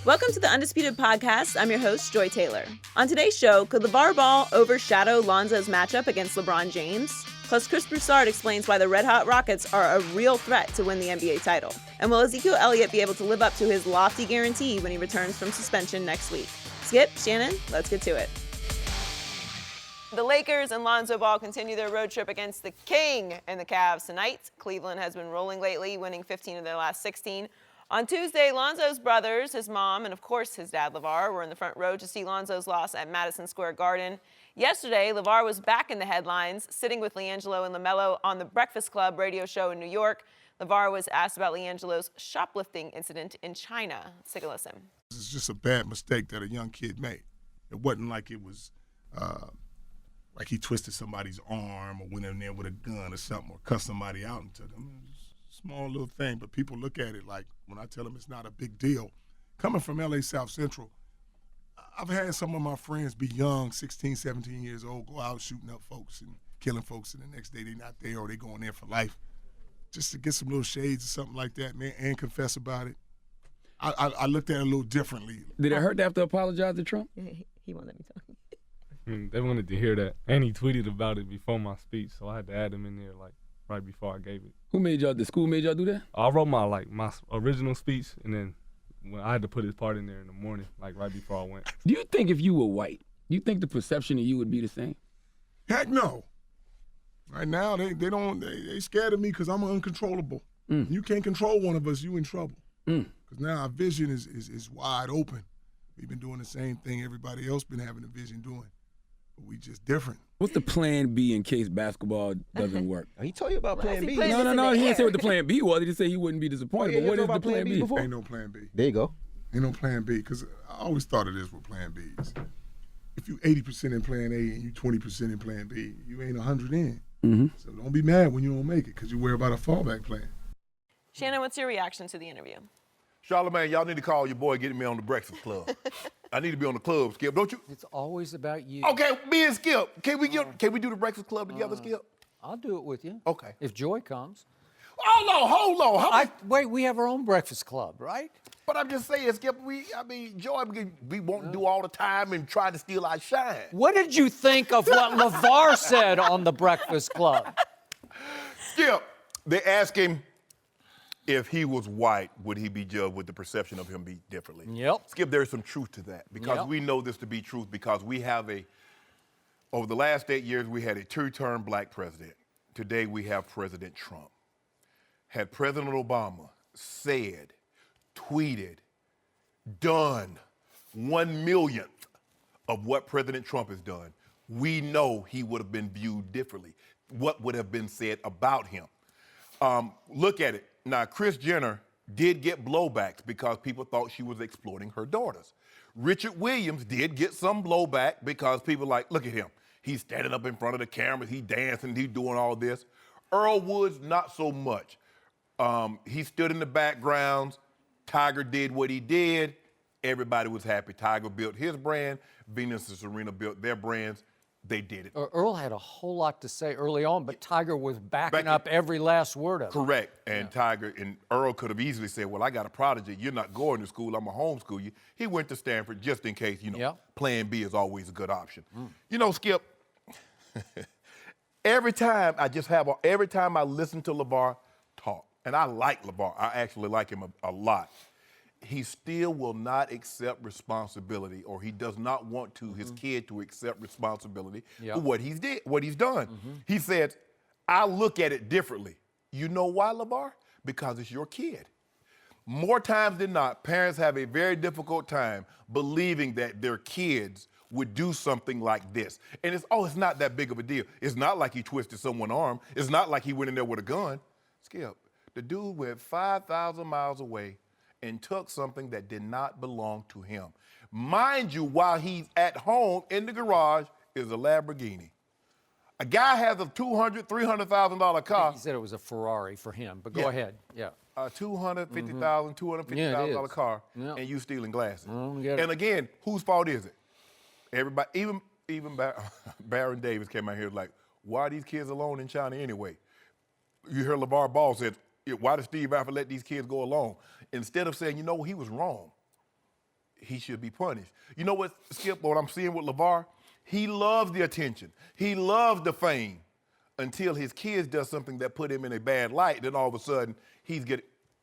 Welcome to the Undisputed podcast. I'm your host, Joy Taylor. On today's show, could Lavar Ball overshadow Lonzo's matchup against LeBron James? Plus, Chris Broussard explains why the Red Hot Rockets are a real threat to win the NBA title. And will Ezekiel Elliott be able to live up to his lofty guarantee when he returns from suspension next week? Skip, Shannon, let's get to it. The Lakers and Lonzo Ball continue their road trip against the King and the Cavs tonight. Cleveland has been rolling lately, winning 15 of their last 16. On Tuesday, Lonzo's brothers, his mom, and of course his dad, Lavar, were in the front row to see Lonzo's loss at Madison Square Garden. Yesterday, Lavar was back in the headlines, sitting with LiAngelo and LaMelo on the Breakfast Club radio show in New York. Lavar was asked about LiAngelo's shoplifting incident in China. Let's take a listen. It's just a bad mistake that a young kid made. It wasn't like it was like he twisted somebody's arm or went in there with a gun or something or cussed somebody out into them. Small little thing, but people look at it like, when I tell them it's not a big deal. Coming from LA South Central, I've had some of my friends be young, 16, 17 years old, go out shooting up folks and killing folks, and the next day they're not there or they going there for life. Just to get some little shades or something like that, man, and confess about it. I looked at it a little differently. Did it hurt to have to apologize to Trump? He won't let me talk. They wanted to hear that, and he tweeted about it before my speech, so I had to add him in there right before I gave it. Who made y'all? The school made y'all do that? I wrote my original speech, and then when I had to put his part in there in the morning, right before I went. Do you think if you were white, do you think the perception of you would be the same? Heck no. Right now they scared of me because I'm uncontrollable. You can't control one of us, you in trouble. Because now our vision is wide open. We've been doing the same thing everybody else been having a vision doing, but we just different. What's the plan B in case basketball doesn't work? He told you about plan B. No. He didn't say what the plan B was. He just said he wouldn't be disappointed. But what is the plan B? Ain't no plan B. There you go. Ain't no plan B, because I always thought of this with plan Bs. If you 80% in plan A and you 20% in plan B, you ain't 100 in. So don't be mad when you don't make it, because you worry about a fallback plan. Shannon, what's your reaction to the interview? Charlamagne, y'all need to call your boy getting me on the Breakfast Club. I need to be on the club, Skip, don't you? It's always about you. Okay, me and Skip. Can we do the Breakfast Club together, Skip? I'll do it with you. Okay. If Joy comes. Hold on. Wait, we have our own Breakfast Club, right? But I'm just saying, Skip, Joy, we won't do all the time and try to steal our shine. What did you think of what Lavar said on the Breakfast Club? Skip, they asked him if he was white, would he be judged with the perception of him be differently? Yep. Skip, there's some truth to that, because we know this to be truth, because we have over the last 8 years, we had a two-term black president. Today, we have President Trump. Had President Obama said, tweeted, done 1/1,000,000th of what President Trump has done, we know he would have been viewed differently. What would have been said about him? Look at it. Now, Kris Jenner did get blowbacks because people thought she was exploiting her daughters. Richard Williams did get some blowback because people like, look at him. He's standing up in front of the cameras, he's dancing, he's doing all this. Earl Woods, not so much. He stood in the backgrounds. Tiger did what he did. Everybody was happy. Tiger built his brand. Venus and Serena built their brands. They did it. Earl had a whole lot to say early on, but Tiger was backing up every last word of it. Correct. And Tiger and Earl could have easily said, well, I got a prodigy. You're not going to school. I'm going to homeschool you. He went to Stanford just in case, plan B is always a good option. Skip, every time I listen to Lavar talk, and I like Lavar, I actually like him a lot, he still will not accept responsibility, or he does not want his kid to accept responsibility for what he's done. He said, I look at it differently. You know why, Lavar? Because it's your kid. More times than not, parents have a very difficult time believing that their kids would do something like this. And it's not that big of a deal. It's not like he twisted someone's arm. It's not like he went in there with a gun. Skip, the dude went 5,000 miles away and took something that did not belong to him. Mind you, while he's at home in the garage is a Lamborghini. A guy has a $200,000, $300,000 car. He said it was a Ferrari for him, but go ahead. Yeah. A $250,000 car, and you stealing glasses. And again, whose fault is it? Everybody, even Baron Davis came out here like, why are these kids alone in China anyway? You hear Lavar Ball said, why did Steve Alford let these kids go alone? Instead of saying, he was wrong. he should be punished. You know what, Skip, what I'm seeing with LaVar? He loves the attention. He loves the fame until his kids does something that put him in a bad light. Then all of a sudden,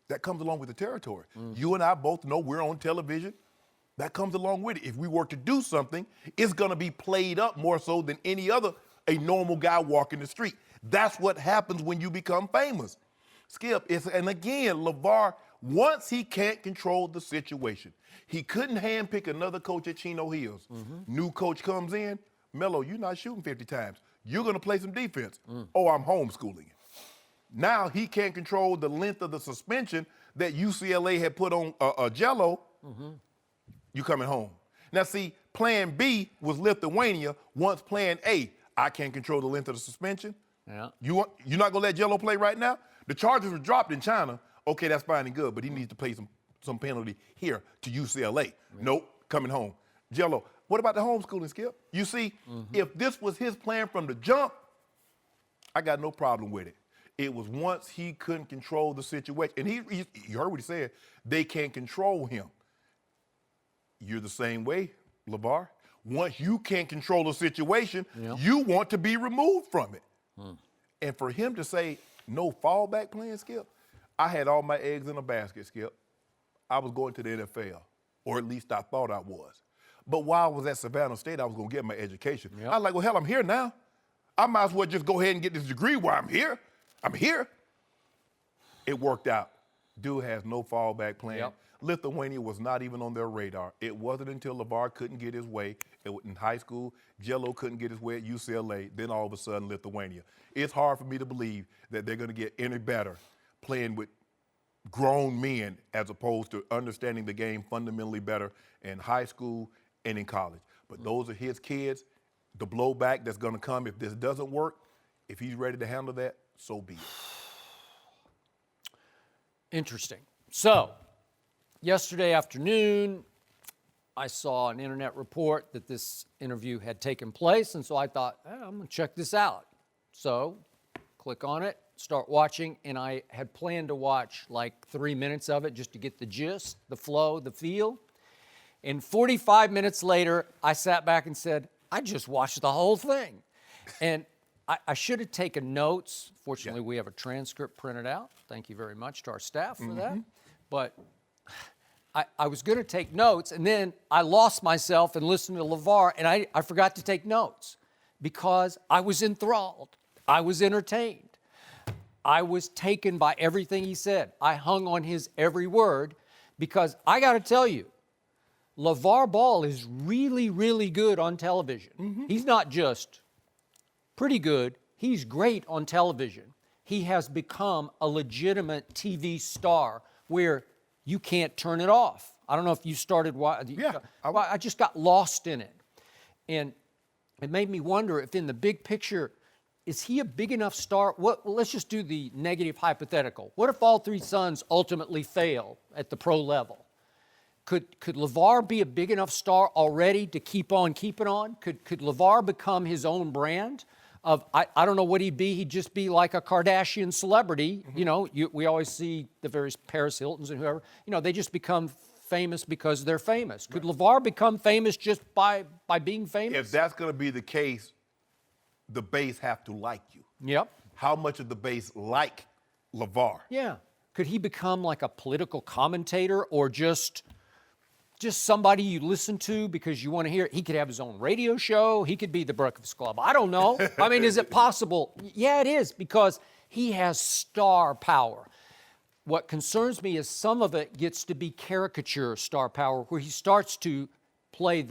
that comes along with the territory. You and I both know we're on television. That comes along with it. If we were to do something, it's going to be played up more so than a normal guy walking the street. That's what happens when you become famous. Skip, and again, LaVar, once he can't control the situation, he couldn't handpick another coach at Chino Hills. New coach comes in, Melo, you're not shooting 50 times. You're going to play some defense. Oh, I'm homeschooling you. Now he can't control the length of the suspension that UCLA had put on Jello. You coming home. Now see, plan B was Lithuania. Once plan A, I can't control the length of the suspension. Yeah. You're not gonna let Jello play right now? The charges were dropped in China. Okay, that's fine and good, but he needs to pay some penalty here to UCLA. Nope, coming home. Jello, what about the homeschooling, Skip? You see, if this was his plan from the jump, I got no problem with it. It was once he couldn't control the situation, and you heard what he said, they can't control him. You're the same way, LaVar. Once you can't control a situation, you want to be removed from it. And for him to say, no fallback plan, Skip, I had all my eggs in a basket, Skip. I was going to the NFL, or at least I thought I was. But while I was at Savannah State, I was going to get my education. I was like, well, hell, I'm here now. I might as well just go ahead and get this degree while I'm here. I'm here. It worked out. Dude has no fallback plan. Lithuania was not even on their radar. It wasn't until LaVar couldn't get his way in high school, Jello couldn't get his way at UCLA, then all of a sudden Lithuania. It's hard for me to believe that they're going to get any better playing with grown men as opposed to understanding the game fundamentally better in high school and in college. But those are his kids. The blowback that's going to come if this doesn't work, if he's ready to handle that, so be it. Interesting. So, yesterday afternoon, I saw an internet report that this interview had taken place, and so I thought, I'm going to check this out. So, click on it, start watching, and I had planned to watch like 3 minutes of it just to get the gist, the flow, the feel. And 45 minutes later, I sat back and said, I just watched the whole thing. And I should have taken notes. Fortunately, we have a transcript printed out. Thank you very much to our staff for that. But I was going to take notes, and then I lost myself and listened to LaVar, and I forgot to take notes because I was enthralled. I was entertained. I was taken by everything he said. I hung on his every word because I got to tell you, Lavar Ball is really, really good on television. He's not just pretty good, he's great on television. He has become a legitimate TV star where you can't turn it off. I don't know if you started watching. I just got lost in it. And it made me wonder if in the big picture, is he a big enough star? Let's just do the negative hypothetical. What if all three sons ultimately fail at the pro level? Could LaVar be a big enough star already to keep on keeping on? Could LaVar become his own brand? I don't know what he'd be. He'd just be like a Kardashian celebrity. You know, we always see the various Paris Hiltons and whoever. You know, they just become famous because they're famous. Could LaVar become famous just by being famous? If that's going to be the case, the base have to like you. Yep. How much of the base like LaVar? Yeah. Could he become like a political commentator or just somebody you listen to because you want to hear it? He could have his own radio show. He could be the Breakfast Club. I don't know. I mean, is it possible? Yeah, it is, because he has star power. What concerns me is some of it gets to be caricature star power, where he starts to play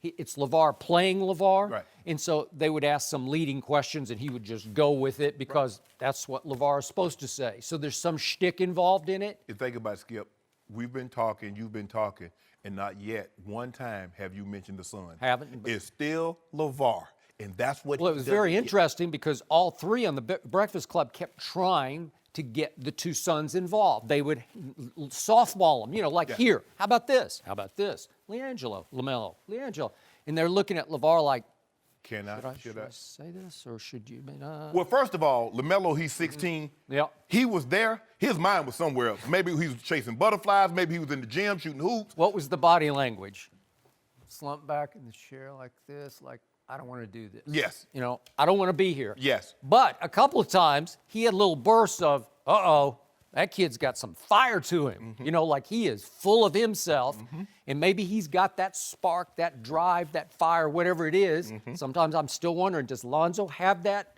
it's LaVar playing LaVar. Right. And so they would ask some leading questions and he would just go with it because that's what LaVar is supposed to say. So there's some shtick involved in it. You think about it, Skip. We've been talking, you've been talking, and not yet one time have you mentioned the son. Haven't. It's still LaVar, and that's what Well, it was very interesting because all three on the Breakfast Club kept trying to get the two sons involved. They would softball them, you know, like, here, how about this? How about this? LeAngelo, LaMelo, LeAngelo. And they're looking at LaVar like, Should I say this or should you? Well, first of all, LaMelo, he's 16. Yeah. He was there. His mind was somewhere else. Maybe he was chasing butterflies. Maybe he was in the gym shooting hoops. What was the body language? Slump back in the chair like this, like, I don't want to do this. Yes. You know, I don't want to be here. Yes. But a couple of times, he had little bursts of, that kid's got some fire to him. You know, like he is full of himself. And maybe he's got that spark, that drive, that fire, whatever it is. Sometimes I'm still wondering, does Lonzo have that,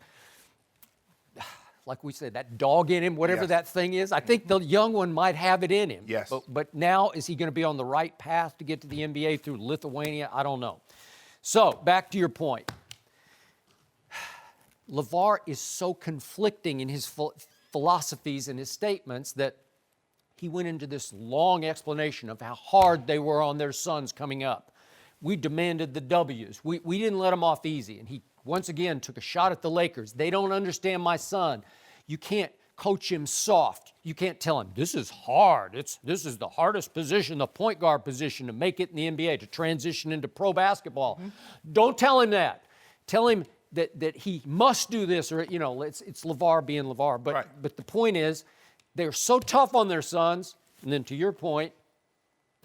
like we said, that dog in him, whatever that thing is? I think the young one might have it in him. Yes. But now, is he going to be on the right path to get to the NBA through Lithuania? I don't know. So, back to your point. Lavar is so conflicting in his philosophies and his statements that he went into this long explanation of how hard they were on their sons coming up. We demanded the W's. We didn't let them off easy. And he, once again, took a shot at the Lakers. They don't understand my son. You can't coach him soft. You can't tell him, this is hard. This is the hardest position, the point guard position, to make it in the NBA, to transition into pro basketball. Don't tell him that. Tell him that he must do this, or, you know, it's Lavar being Lavar. But the point is, they're so tough on their sons, and then to your point,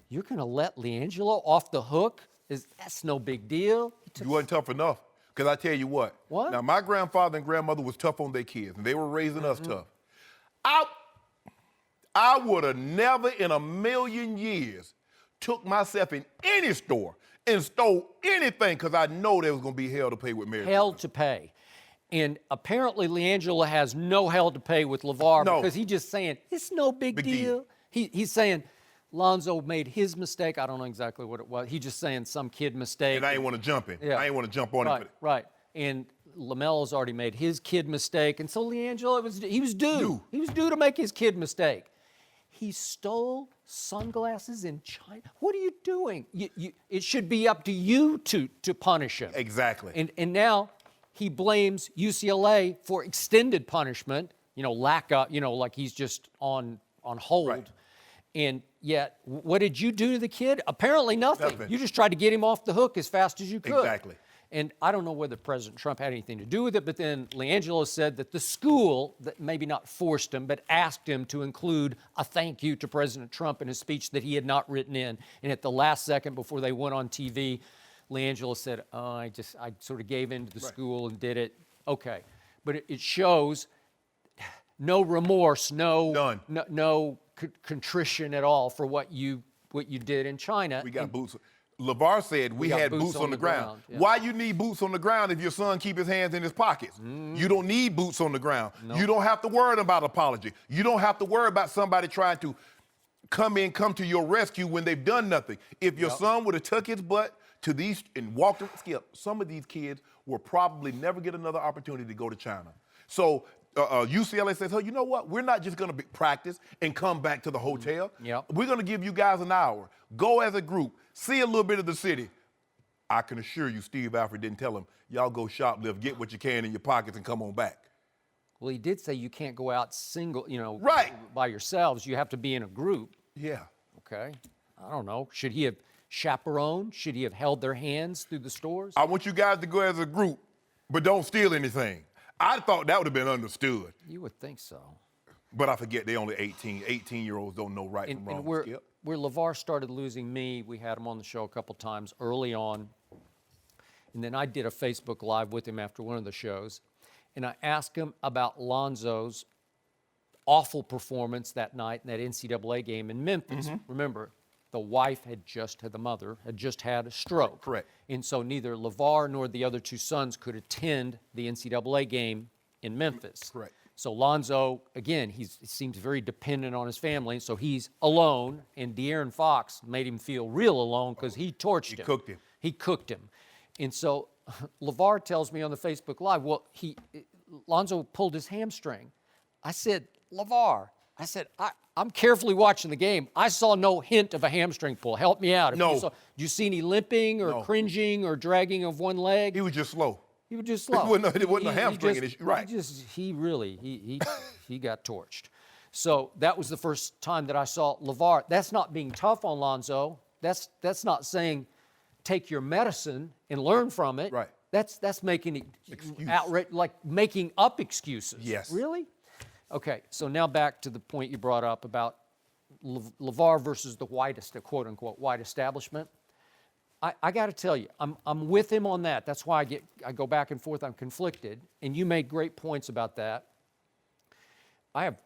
you're going to let LiAngelo off the hook? That's no big deal. You wasn't tough enough. Because I tell you what. Now, my grandfather and grandmother was tough on their kids, and they were raising us tough. I would have never in a million years took myself in any store and stole anything because I know there was going to be hell to pay with Mary. Hell to pay. And apparently LiAngelo has no hell to pay with Lavar because he's just saying, it's no big deal. He's saying Lonzo made his mistake. I don't know exactly what it was. He's just saying some kid mistake. And I ain't want to jump in. Yeah. I ain't want to jump on it. Right. And LaMelo's already made his kid mistake. And so LiAngelo, he was due. He was due to make his kid mistake. He stole sunglasses in China. What are you doing? It should be up to you to punish him. Exactly. And now he blames UCLA for extended punishment, like he's just on hold. Right. And yet, what did you do to the kid? Apparently nothing. You just tried to get him off the hook as fast as you could. Exactly. And I don't know whether President Trump had anything to do with it, but then LiAngelo said that the school, that maybe not forced him, but asked him to include a thank you to President Trump in his speech that he had not written in. And at the last second before they went on TV, LiAngelo said, I sort of gave in to the school and did it. Okay. But it shows no remorse, no contrition at all for what you did in China. We got boots. Lavar said we had boots on the ground. Yeah. Why you need boots on the ground if your son keep his hands in his pockets? You don't need boots on the ground. You don't have to worry about apology. You don't have to worry about somebody trying to come to your rescue when they've done nothing. If your son would have took his butt to these and walked, some of these kids will probably never get another opportunity to go to China. So UCLA says, you know what? We're not just going to practice and come back to the hotel. We're going to give you guys an hour. Go as a group. See a little bit of the city. I can assure you Steve Alford didn't tell him, y'all go shoplift, get what you can in your pockets and come on back. Well, he did say you can't go out single, right, by yourselves. You have to be in a group. Yeah. Okay. I don't know. Should he have chaperoned? Should he have held their hands through the stores? I want you guys to go as a group, but don't steal anything. I thought that would have been understood. You would think so. But I forget, they only 18. 18-year-olds don't know right from wrong. And where Lavar started losing me, we had him on the show a couple times early on. And then I did a Facebook Live with him after one of the shows. And I asked him about Lonzo's awful performance that night in that NCAA game in Memphis. Remember, the mother had just had a stroke. Correct. And so neither Lavar nor the other two sons could attend the NCAA game in Memphis. Correct. So Lonzo, again, he seems very dependent on his family, so he's alone, and De'Aaron Fox made him feel real alone because he torched him. He cooked him. And so Lavar tells me on the Facebook Live, Lonzo pulled his hamstring. I said, Lavar, I'm carefully watching the game. I saw no hint of a hamstring pull. Help me out. Did you see any limping or cringing or dragging of one leg? He was just slow. He was just slow. It wasn't a hamstring issue. Right. He got torched. So that was the first time that I saw Lavar. That's not being tough on Lonzo. That's not saying take your medicine and learn from it. Right. That's making outright, like making up excuses. Yes. Really? Okay, so now back to the point you brought up about Lavar versus the quote unquote white establishment. I got to tell you, I'm with him on that. That's why I go back and forth. I'm conflicted, and you make great points about that. I have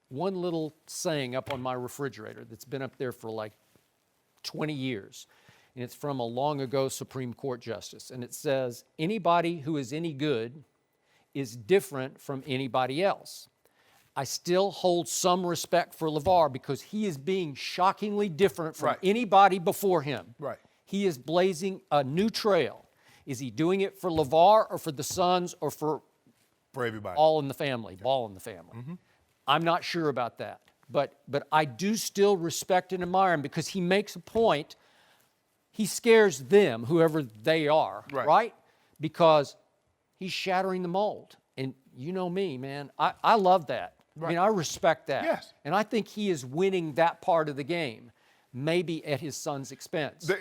one little saying up on my refrigerator that's been up there for like 20 years, and it's from a long ago Supreme Court justice, and it says, anybody who is any good is different from anybody else. I still hold some respect for Lavar because he is being shockingly different from anybody before him. Right. He is blazing a new trail. Is he doing it for Lavar or for the Suns or for everybody? All in the family, Ball in the family? Mm-hmm. I'm not sure about that. But I do still respect and admire him because he makes a point. He scares them, whoever they are, right? Because he's shattering the mold. And you know me, man. I love that. Right. I mean, I respect that. Yes. And I think he is winning that part of the game, maybe at his son's expense.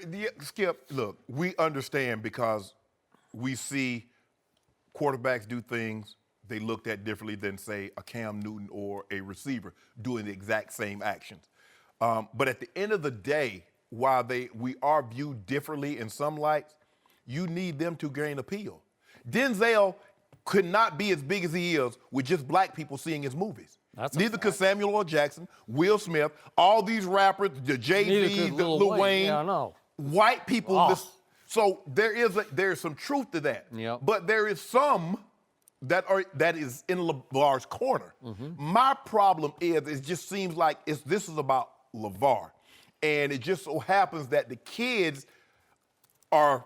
Skip, look, we understand because we see quarterbacks do things they looked at differently than, say, a Cam Newton or a receiver doing the exact same actions. But at the end of the day, while we are viewed differently in some lights, you need them to gain appeal. Denzel could not be as big as he is with just black people seeing his movies. Neither could Samuel L. Jackson, Will Smith, all these rappers, the Jay-Z, the Lil Wayne. Yeah, I know. White people. So there is some truth to that. Yep. But there is some that is in Lavar's corner. Mm-hmm. My problem is it just seems like this is about Lavar. And it just so happens that the kids are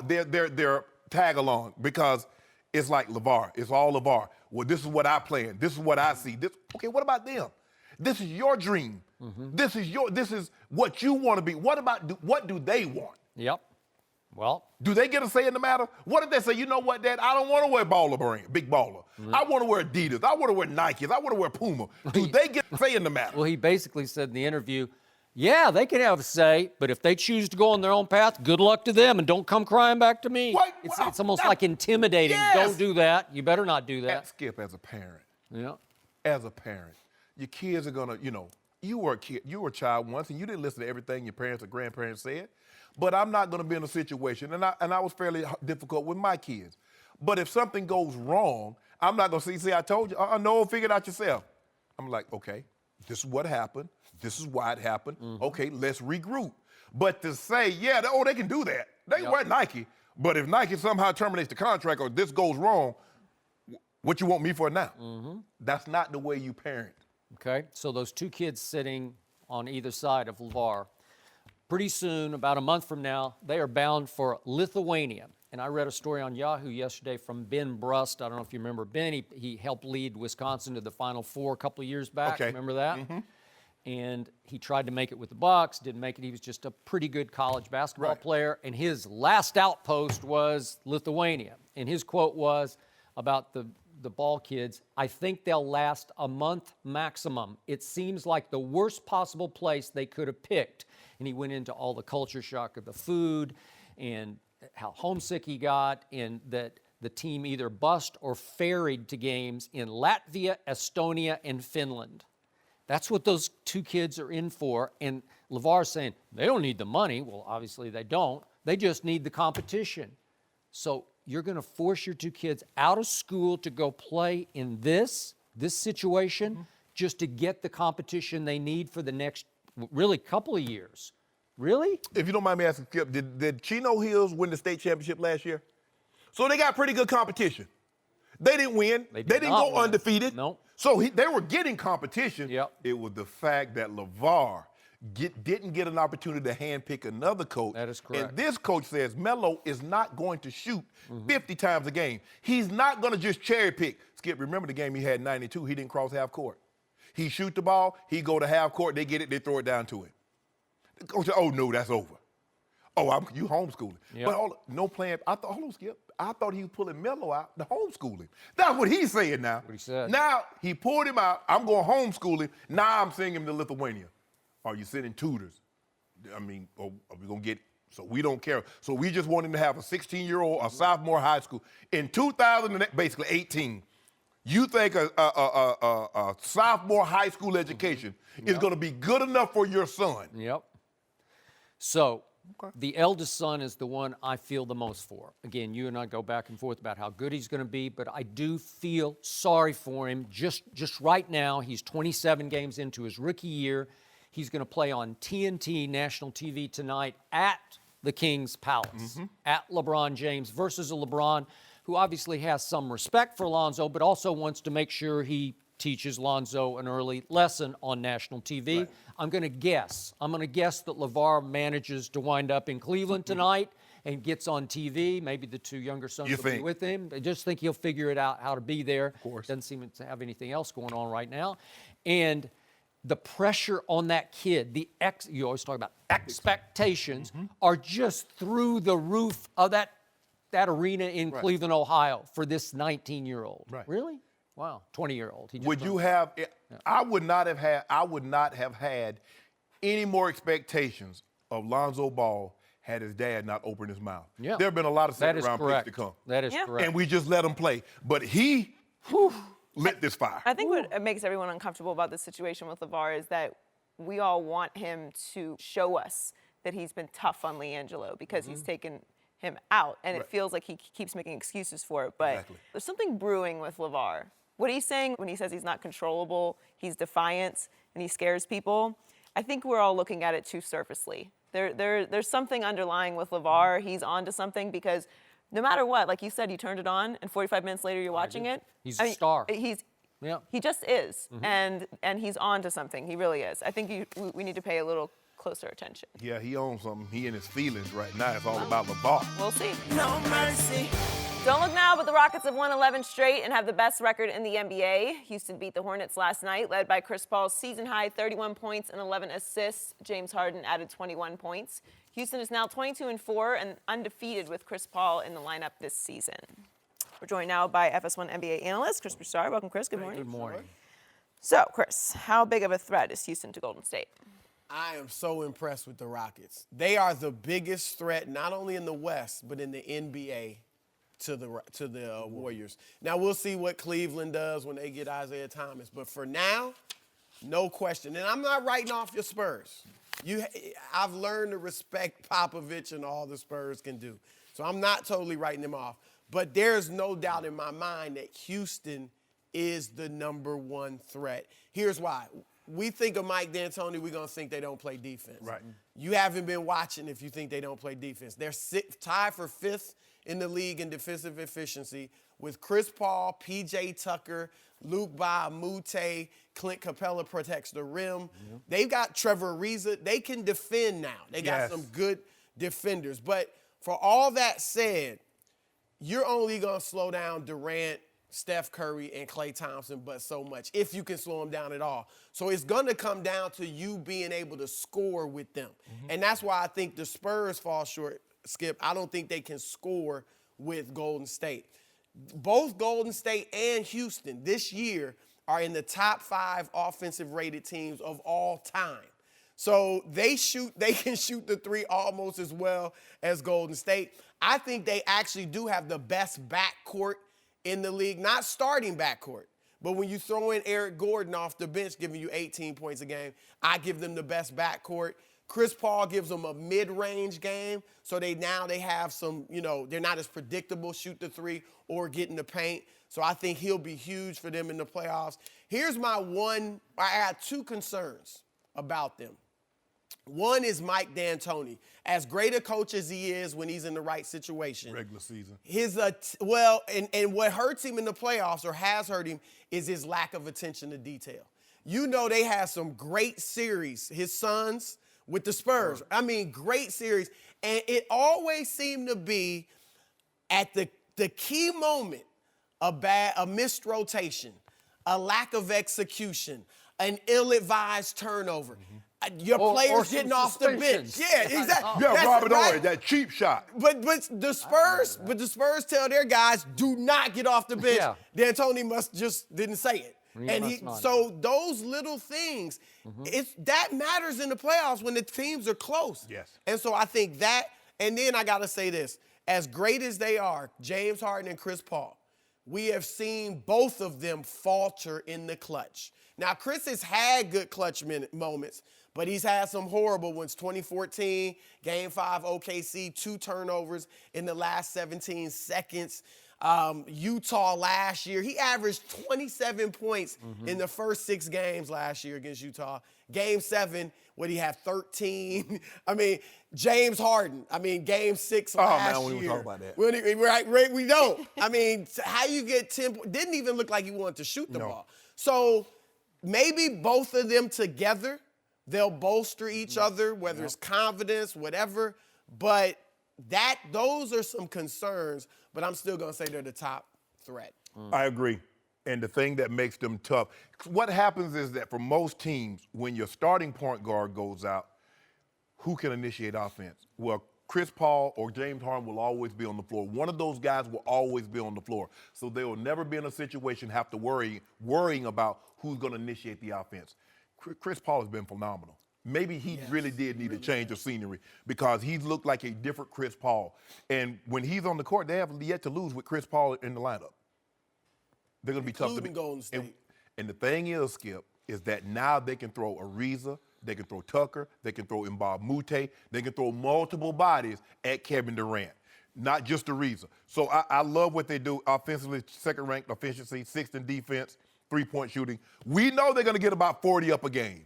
they're tag along because it's like Lavar. It's all Lavar. Well, this is what I plan. This is what I see. Okay, what about them? This is your dream. Mm-hmm. This is what you want to be. What do they want? Yep. Well, do they get a say in the matter? What if they say, you know what, Dad, I don't want to wear baller brand, big baller. Mm-hmm. I want to wear Adidas. I want to wear Nikes. I want to wear Puma. Do they get a say in the matter? Well, he basically said in the interview, yeah, they can have a say, but if they choose to go on their own path, good luck to them, and don't come crying back to me. What? It's almost like intimidating. Yes. Don't do that. You better not do that. Skip, as a parent. Yeah. As a parent, your kids are going to, you were a kid, you were a child once, and you didn't listen to everything your parents or grandparents said. But I'm not going to be in a situation, and I was fairly difficult with my kids. But if something goes wrong, I'm not going to see, I told you, no, figure it out yourself. I'm like, okay, this is what happened. This is why it happened. Mm-hmm. Okay, let's regroup. But to say, they can do that. They wear Nike. But if Nike somehow terminates the contract or this goes wrong, what you want me for now? Mm-hmm. That's not the way you parent. Okay, so those two kids sitting on either side of Lavar, pretty soon, about a month from now, they are bound for Lithuania. And I read a story on Yahoo yesterday from Ben Brust. I don't know if you remember Ben. He helped lead Wisconsin to the Final Four a couple of years back. Okay. Remember that? Mm-hmm. And he tried to make it with the Bucks, didn't make it. He was just a pretty good college basketball player. And his last outpost was Lithuania. And his quote was about the Ball kids, I think they'll last a month maximum. It seems like the worst possible place they could have picked. And he went into all the culture shock of the food and how homesick he got, and that the team either bussed or ferried to games in Latvia, Estonia, and Finland. That's what those two kids are in for. And Lavar's saying, they don't need the money. Well, obviously they don't. They just need the competition. So you're going to force your two kids out of school to go play in this situation just to get the competition they need for the next, really, couple of years. Really? If you don't mind me asking, Skip, did Chino Hills win the state championship last year? So they got pretty good competition. They didn't win. They didn't go undefeated. No. So they were getting competition. Yep. It was the fact that Lavar didn't get an opportunity to handpick another coach. That is correct. And this coach says Melo is not going to shoot 50 times a game. He's not going to just cherry pick. Skip, remember the game he had 92, he didn't cross half court. He shoot the ball, he go to half court, they get it, they throw it down to him. The coach said, oh, no, that's over. Oh, you homeschooling. Yep. But no plan. Hold on, Skip. I thought he was pulling Melo out to homeschool him. That's what he's saying now. What he said. Now, he pulled him out. I'm going to homeschool him. Now I'm sending him to Lithuania. Are you sending tutors? I mean, are we going to get So we don't care. So we just want him to have a 16-year-old, a sophomore high school. In 2018, you think a sophomore high school education is going to be good enough for your son? Yep. So the eldest son is the one I feel the most for. Again, you and I go back and forth about how good he's going to be, but I do feel sorry for him. Just right now, he's 27 games into his rookie year. He's going to play on TNT, national TV tonight at the King's Palace, at LeBron James versus a LeBron who obviously has some respect for Lonzo, but also wants to make sure he teaches Lonzo an early lesson on national TV. Right. I'm going to guess that LeVar manages to wind up in Cleveland tonight and gets on TV. Maybe the two younger sons will be with him. I just think he'll figure it out how to be there. Of course. Doesn't seem to have anything else going on right now. And the pressure on that kid, you always talk about expectations, are just through the roof of that arena in Cleveland, Ohio for this 19-year-old. Right. Really? Wow, 20-year-old. Would you have? I would not have had any more expectations of Lonzo Ball had his dad not opened his mouth. Yeah. There have been a lot of second-round picks to come. That is correct. And we just let him play. But he lit this fire. I think what makes everyone uncomfortable about this situation with LeVar is that we all want him to show us that he's been tough on LiAngelo because he's taken him out, and it feels like he keeps making excuses for it. But there's something brewing with LeVar. What he's saying when he says he's not controllable, he's defiant, and he scares people, I think we're all looking at it too surfacely. There's something underlying with LeVar. He's onto something because no matter what, like you said, you turned it on, and 45 minutes later you're watching it. He's a star. He just is, and he's onto something. He really is. I think we need to pay a little closer attention. Yeah, he owns something. He in his feelings right now. It's all about LeVar. We'll see. No mercy. Don't look now, but the Rockets have won 11 straight and have the best record in the NBA. Houston beat the Hornets last night, led by Chris Paul's season-high 31 points and 11 assists. James Harden added 21 points. Houston is now 22-4 and undefeated with Chris Paul in the lineup this season. We're joined now by FS1 NBA analyst Chris Broussard. Welcome, Chris. Good morning. Good morning. So, Chris, how big of a threat is Houston to Golden State? I am so impressed with the Rockets. They are the biggest threat, not only in the West, but in the NBA to the Warriors. Now, we'll see what Cleveland does when they get Isaiah Thomas. But for now, no question. And I'm not writing off your Spurs. I've learned to respect Popovich and all the Spurs can do. So I'm not totally writing them off. But there's no doubt in my mind that Houston is the number one threat. Here's why. We think of Mike D'Antoni, we're going to think they don't play defense. Right. You haven't been watching if you think they don't play defense. They're tied for 5th in the league in defensive efficiency with Chris Paul, P.J. Tucker, Luke Ba-Mute, Clint Capella protects the rim. They've got Trevor Ariza. They can defend now. They got some good defenders. But for all that said, you're only going to slow down Durant, Steph Curry, and Klay Thompson, but so much, if you can slow them down at all. So it's going to come down to you being able to score with them. And that's why I think the Spurs fall short, Skip. I don't think they can score with Golden State. Both Golden State and Houston this year are in the top 5 offensive rated teams of all time. So they can shoot the three almost as well as Golden State. I think they actually do have the best backcourt in the league, not starting backcourt, but when you throw in Eric Gordon off the bench giving you 18 points a game, I give them the best backcourt. Chris Paul gives them a mid-range game, so they have some, they're not as predictable, shoot the three or get in the paint. So I think he'll be huge for them in the playoffs. Here's I got 2 concerns about them. One is Mike D'Antoni. As great a coach as he is when he's in the right situation. Regular season. And what hurts him in the playoffs or has hurt him is his lack of attention to detail. They had some great series, his sons with the Spurs. I mean, great series. And it always seemed to be at the key moment, a missed rotation, a lack of execution, an ill-advised turnovor. Your players getting off the bench. Yeah, exactly. Yeah, Robert Ory, that cheap shot. But the Spurs tell their guys, do not get off the bench. Yeah. D'Antoni must just didn't say it. So those little things, that matters in the playoffs when the teams are close. Yes. And so I think that And then I got to say this. As great as they are, James Harden and Chris Paul, we have seen both of them falter in the clutch. Now, Chris has had good clutch moments, but he's had some horrible ones. 2014, Game 5, OKC, 2 turnovers in the last 17 seconds. Utah last year, he averaged 27 points in the first 6 games last year against Utah. Game 7, what he had 13. I mean, James Harden. I mean, Game 6 last year. We don't talk about that. We don't. I mean, how you get 10 points? Didn't even look like he wanted to shoot the ball. So maybe both of them together, they'll bolster each other, whether it's confidence, whatever. But those are some concerns, but I'm still going to say they're the top threat. I agree. And the thing that makes them tough, what happens is that for most teams, when your starting point guard goes out, who can initiate offense? Well, Chris Paul or James Harden will always be on the floor. One of those guys will always be on the floor. So they will never be in a situation have to worrying about who's going to initiate the offense. Chris Paul has been phenomenal. Maybe he really did need a change of scenery because he's looked like a different Chris Paul. And when he's on the court, they have yet to lose with Chris Paul in the lineup. They're going to be tough to beat. Golden State. And the thing is, Skip, is that now they can throw Ariza, they can throw Tucker, they can throw Mbah Moute, they can throw multiple bodies at Kevin Durant, not just Ariza. So I love what they do offensively, second-ranked efficiency, 6th in defense, 3-point shooting. We know they're going to get about 40 up a game.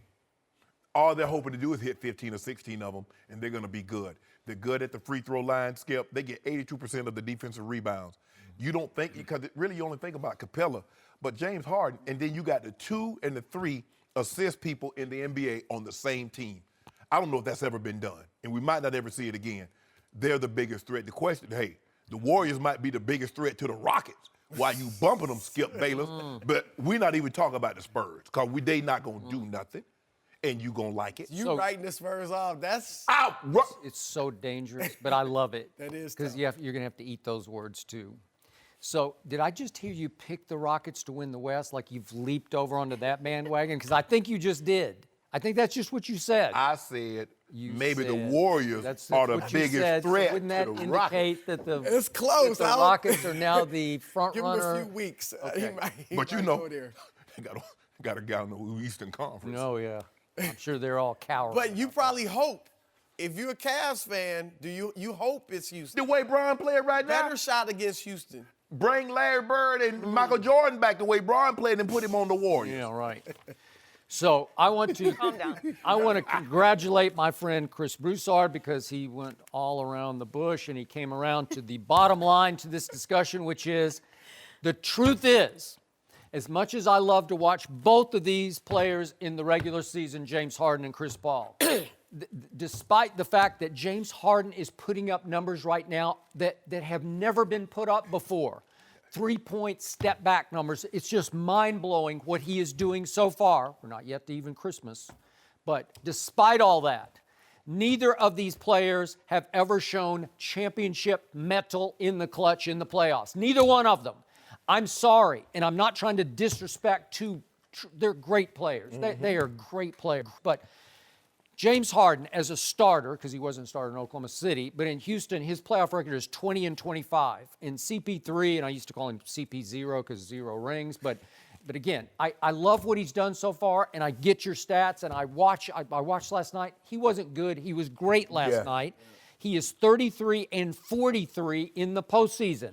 All they're hoping to do is hit 15 or 16 of them, and they're going to be good. They're good at the free throw line, Skip. They get 82% of the defensive rebounds. You don't think, because really you only think about Capella, but James Harden, and then you got the 2 and the 3 assist people in the NBA on the same team. I don't know if that's ever been done, and we might not ever see it again. They're the biggest threat. The question, hey, the Warriors might be the biggest threat to the Rockets while you bumping them, Skip Bayless, but we're not even talking about the Spurs because they not going to do nothing. And you gonna like it. You writing the Spurs off, that's... It's so dangerous, but I love it. That is because tough. you're going to have to eat those words, too. So did I just hear you pick the Rockets to win the West like you've leaped over onto that bandwagon? Because I think you just did. I think that's just what you said. I said maybe said, the Warriors are the biggest threat so wouldn't that to the indicate Rockets. that It's close. the Rockets are now the front Give runner? him a few weeks. Okay. But you know, got a guy in the Eastern Conference. No, yeah. I'm sure they're all cowards. But you probably hope, if you're a Cavs fan, you hope it's Houston. The way Bron played right now, Better shot against Houston. bring Larry Bird and Michael Jordan back the way Bron played and put him on the Warriors. Yeah, right. So I want to Calm down. I want to congratulate my friend Chris Broussard because he went all around the bush and he came around to the bottom line to this discussion, which is the truth is, as much as I love to watch both of these players in the regular season, James Harden and Chris Paul, despite the fact that James Harden is putting up numbers right now that have never been put up before, 3-point step back numbers, it's just mind-blowing what he is doing so far. We're not yet to even Christmas. But despite all that, neither of these players have ever shown championship mettle in the clutch in the playoffs. Neither one of them. I'm sorry, and I'm not trying to disrespect they're great players. They are great players. But James Harden, as a starter, because he wasn't a starter in Oklahoma City, but in Houston, his playoff record is 20-25. In CP3, and I used to call him CP0 because 0 rings, but again, I love what he's done so far, and I get your stats, and I watched last night. He wasn't good. He was great last night. He is 33-43 in the postseason.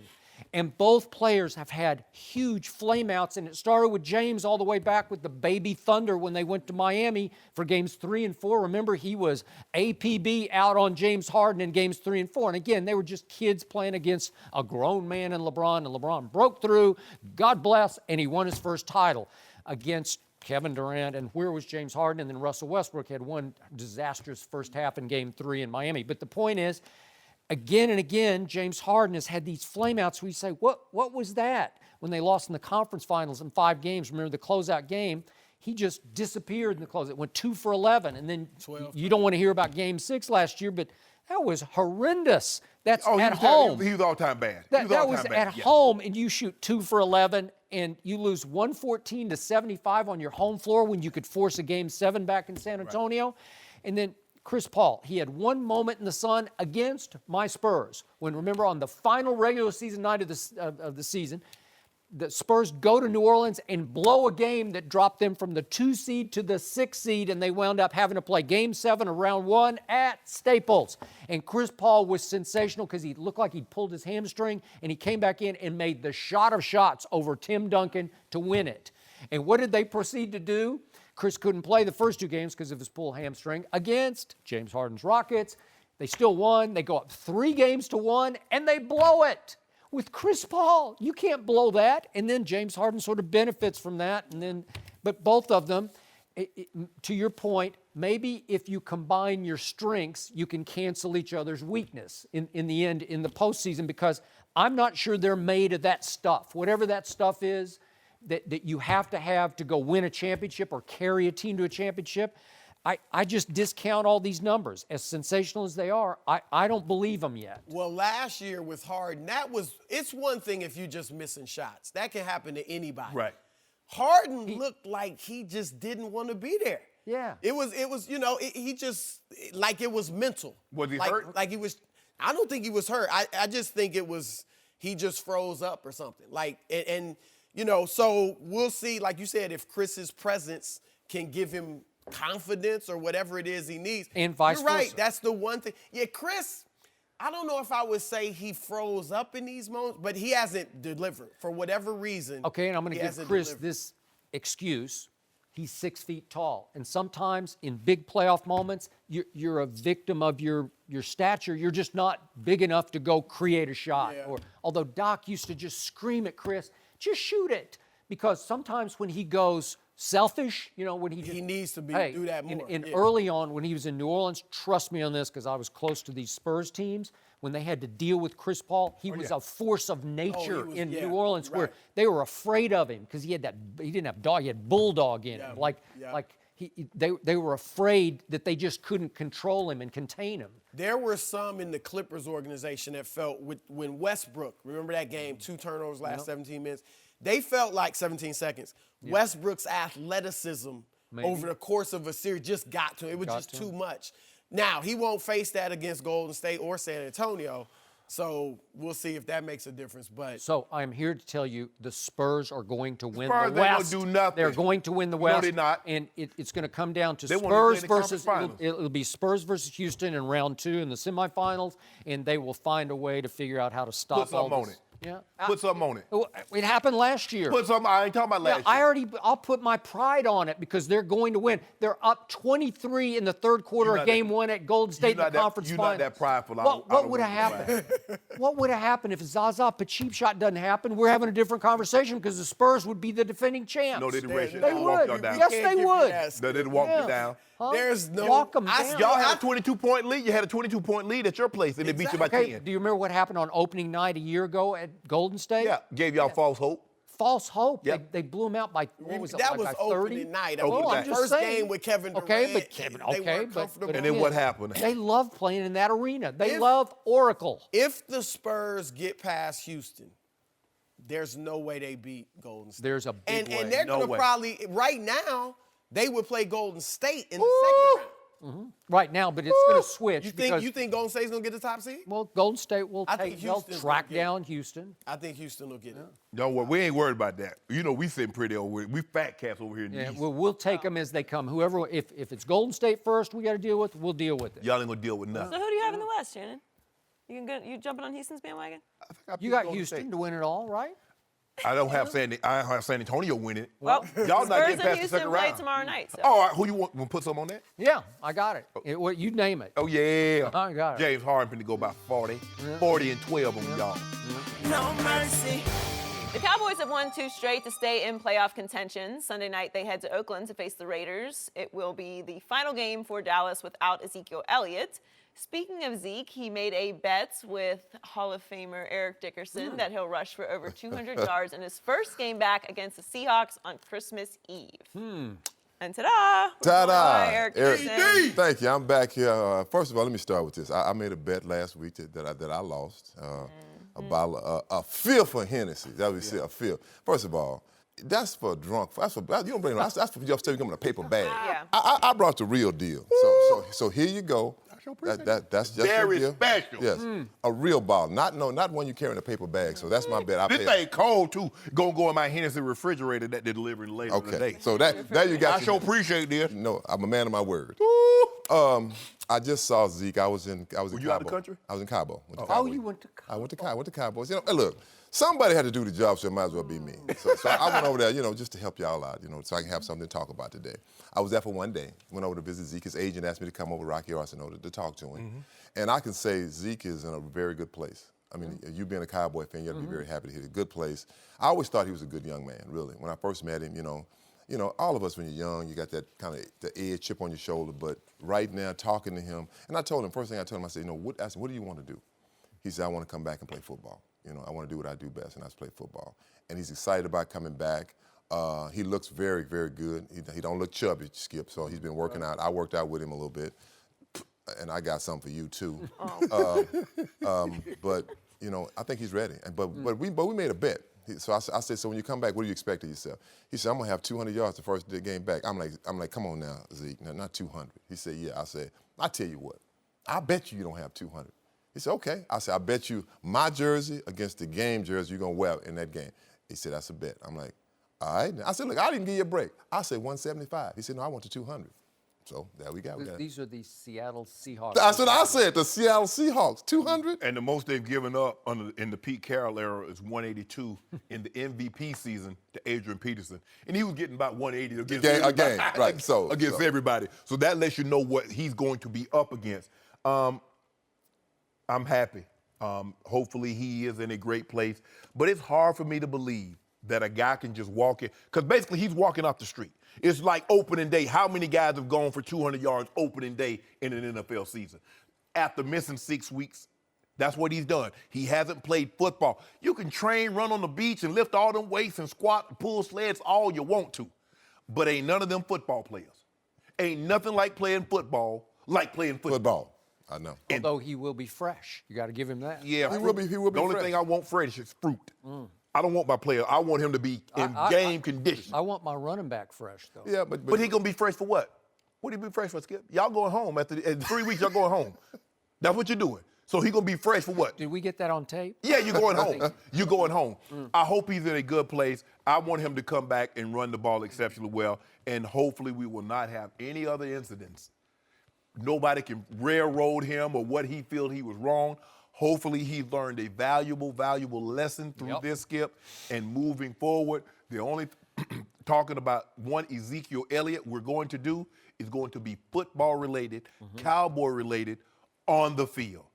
And both players have had huge flameouts, and it started with James all the way back with the Baby Thunder when they went to Miami for games 3 and 4. Remember, he was APB out on James Harden in games 3 and 4. And again, they were just kids playing against a grown man in LeBron, and LeBron broke through, God bless, and he won his first title against Kevin Durant. And where was James Harden? And then Russell Westbrook had one disastrous first half in game 3 in Miami. But the point is, again and again, James Harden has had these flameouts where you say, what was that? When they lost in the conference finals in 5 games, remember the closeout game, he just disappeared in the closeout. It went 2 for 11. And then 12. You don't want to hear about game 6 last year, but that was horrendous. That's at home. He was all-time bad. That was at home, and you shoot 2 for 11, and you lose 114-75 on your home floor when you could force a game 7 back in San Antonio. Right. And then Chris Paul, he had one moment in the sun against my Spurs. When, remember, on the final regular season night of the season, the Spurs go to New Orleans and blow a game that dropped them from the 2 seed to the 6 seed, and they wound up having to play Game 7 of Round 1 at Staples. And Chris Paul was sensational because he looked like he'd pulled his hamstring, and he came back in and made the shot of shots over Tim Duncan to win it. And what did they proceed to do? Chris couldn't play the first 2 games because of his pulled hamstring against James Harden's Rockets. They still won. They go up 3 games to 1, and they blow it. With Chris Paul, you can't blow that. And then James Harden sort of benefits from that. And then, but both of them, to your point, maybe if you combine your strengths, you can cancel each other's weakness in the end, in the postseason, because I'm not sure they're made of that stuff. Whatever that stuff is that you have to go win a championship or carry a team to a championship, I just discount all these numbers. As sensational as they are, I don't believe them yet. Well, last year with Harden, it's one thing if you're just missing shots. That can happen to anybody. Right. Harden looked like he just didn't want to be there. Yeah. It was he just, like it was mental. Was he hurt? Like he was, I don't think he was hurt. I just think he just froze up or something. So we'll see, like you said, if Chris's presence can give him confidence or whatever it is he needs. And vice You're right. versa. That's the one thing. Yeah, Chris, I don't know if I would say he froze up in these moments, but he hasn't delivered for whatever reason. Okay, and I'm going to give hasn't Chris delivered. this excuse. He's 6 feet tall. And sometimes in big playoff moments, you're a victim of your stature. You're just not big enough to go create a shot. Yeah. Although Doc used to just scream at Chris, just shoot it. Because sometimes when he goes selfish, when he needs to do that more. Early on when he was in New Orleans, trust me on this because I was close to these Spurs teams, when they had to deal with Chris Paul, he was a force of nature in New Orleans where they were afraid of him because he didn't have dog, he had bulldog in him. They were afraid that they just couldn't control him and contain him. There were some in the Clippers organization that felt when Westbrook, remember that game, 2 turnovers last 17 minutes, they felt like 17 seconds. Yeah. Westbrook's athleticism over the course of a series just got to him. It was just too much. Now, he won't face that against Golden State or San Antonio, so we'll see if that makes a difference. So I'm here to tell you the Spurs are going to win Spurs the West. Ain't gonna do nothing. They're going to win the West. No, they're not. And it's going to come down to They Spurs won't versus play in the conference it'll be Spurs versus Houston in round 2 in the semifinals, and they will find a way to figure out how to stop Put something all on this. it. Yeah. Put something on it. It happened last year. Put something. I ain't talking about last year. I'll put my pride on it because they're going to win. They're up 23 in the third quarter of Game 1 at Golden State in the conference finals. You're not that prideful. What would have happened? What would have happened if Zaza Pachulia shot doesn't happen? We're having a different conversation because the Spurs would be the defending champs. No, they didn't race you. They would. Y'all down. Yes, they would. They didn't walk you down. Huh? There's no. Walk them down. Y'all had a 22-point lead. You had a 22-point lead at your place, and they beat you by 10. Okay, do you remember what happened on opening night a year ago at Golden State? Yeah, gave y'all false hope. False hope. Yep. They blew them out by, what was it, That like was by 30? opening night. That Opening was night. the first game with Kevin Durant. Okay, but Kevin, they okay, weren't comfortable. And then what happened? They love playing in that arena. They love Oracle. If the Spurs get past Houston, there's no way they beat Golden State. There's a big way. And they're No going to way. probably, right now, they would play Golden State in the second round. Right now, but it's going to switch. You because, think Golden State's going to get the top seed? Well, Golden State will I think they'll Houston's track gonna get it. down Houston. I think Houston will get it. Don't worry. We ain't worried about that. We sitting pretty over. We fat cats over here in the Yeah, East. we'll take them as they come. Whoever, if it's Golden State first, we got to deal with. We'll deal with it. Y'all ain't gonna deal with So nothing. who do you have in the West, Shannon? You jumping on Houston's bandwagon? You got Houston to win it all, right? I don't have San Antonio winning. Well, Y'all not Spurs getting and past the Houston second play round. tomorrow night. So. All right, who you want? Want to put something on that? Yeah, I got it. You name it. Oh yeah. I got it. James Harden finna go by 40, 40 and 12 on y'all. No mercy. The Cowboys have won 2 straight to stay in playoff contention. Sunday night, they head to Oakland to face the Raiders. It will be the final game for Dallas without Ezekiel Elliott. Speaking of Zeke, he made a bet with Hall of Famer Eric Dickerson that he'll rush for over 200 yards in his first game back against the Seahawks on Christmas Eve. And ta-da! Ta-da! Eric Dickerson. Thank you. I'm back here. First of all, let me start with this. I made a bet last week that I lost. A bottle, a fifth of Hennessy. That would say a fifth. First of all, that's for drunk. You don't bring. That's for your stuff. You come in a paper bag. Yeah. I brought the real deal. So here you go. That's just Very your gift. special. Yes, a real ball, not one you carry in a paper bag. So that's my bet. This thing cold too. Gonna go in my Hennessy refrigerator that they're delivering later today. So that you got. I sure appreciate this. No, I'm a man of my word. I just saw Zeke. I was in Were you Cabo. out of the country? I was in Cabo. You went to I went to Cowboys. You know, hey, look, somebody had to do the job, so it might as well be me. So I went over there, you know, just to help y'all out, you know, so I can have something to talk about today. I was there for one day. Went over to visit Zeke. His agent asked me to come over to Rocky Arsenal to talk to him. And I can say Zeke is in a very good place. I mean, you being a Cowboy fan, you have to be very happy to hear. A good place. I always thought he was a good young man, really. When I first met him, you know, all of us when you're young, you got that kind of the edge chip on your shoulder. But right now, talking to him, and I told him, first thing I told him, I said, what do you want to do? He said, I want to come back and play football. You know, I want to do what I do best, and that's play football. And he's excited about coming back. He looks very, very good. He don't look chubby, Skip, so he's been working out. I worked out with him a little bit, and I got something for you, too. But, you know, I think he's ready. But we made a bet. So I said, so when you come back, what do you expect of yourself? He said, I'm going to have 200 yards the first game back. I'm like, come on now, Zeke, no, not 200. He said, yeah. I said, I tell you what, I bet you don't have 200. He said, okay. I said, I bet you my jersey against the game jersey you're going to wear in that game. He said, that's a bet. I'm like, all right. I said, look, I didn't give you a break. I said 175. He said, no, I want the 200. So there we go. These are the Seattle Seahawks. That's what I said, the Seattle Seahawks, 200. And the most they've given up in the Pete Carroll era is 182 in the MVP season to Adrian Peterson. And he was getting about 180 against everybody. Right, against everybody. So that lets you know what he's going to be up against. I'm happy. Hopefully he is in a great place. But it's hard for me to believe that a guy can just walk in. Because basically he's walking off the street. It's like opening day. How many guys have gone for 200 yards opening day in an NFL season? After missing 6 weeks, that's what he's done. He hasn't played football. You can train, run on the beach, and lift all them weights and squat and pull sleds all you want to. But ain't none of them football players. Ain't nothing like playing football like playing football. I know. Although he will be fresh. You got to give him that. Yeah, He will be The only fresh. thing I want fresh is fruit. I don't want my player. I want him to be in game condition. I want my running back fresh, though. Yeah, But he gonna be fresh for what? What he be fresh for, Skip? Y'all going home in 3 weeks. Y'all going home. That's what you're doing. So he gonna be fresh for what? Did we get that on tape? Yeah, you're going home. You're going home. I hope he's in a good place. I want him to come back and run the ball exceptionally well, and hopefully we will not have any other incidents. Nobody can railroad him or what he feels he was wrong. Hopefully he learned a valuable lesson through this, Skip, and moving forward, the only talking about one Ezekiel Elliott we're going to do is going to be football related, Cowboy related on the field.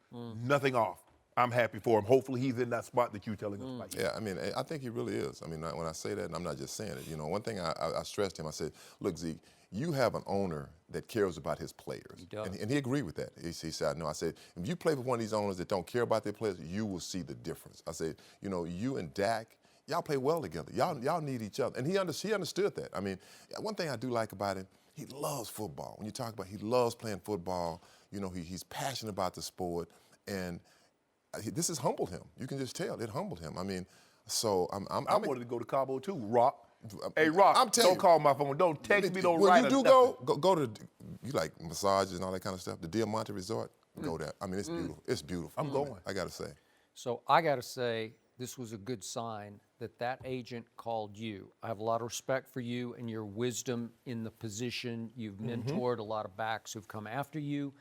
Nothing off. I'm happy for him. Hopefully he's in that spot that you're telling us about. Yeah, I mean, I think he really is. I mean, when I say that, and I'm not just saying it, you know, one thing I stressed him, I said, look, Zeke, you have an owner that cares about his players. He does. And he agreed with that. He said, no, I said, if you play with one of these owners that don't care about their players, you will see the difference. I said, you know, you and Dak, y'all play well together. Y'all need each other. And he understood that. I mean, one thing I do like about him, he loves football. When you talk about he loves playing football, you know, he's passionate about the sport. And this has humbled him. You can just tell. It humbled him. I mean, so I wanted to go to Cabo too, Rock. Hey, Rock, I'm telling don't call my phone. Don't text me. Don't when write. When you do go to, you like massages and all that kind of stuff, the Diamante Resort, go there. I mean, it's beautiful. It's beautiful. I'm going. I got to say. So I got to say, this was a good sign that agent called you. I have a lot of respect for you and your wisdom in the position. You've mentored a lot of backs who've come after you,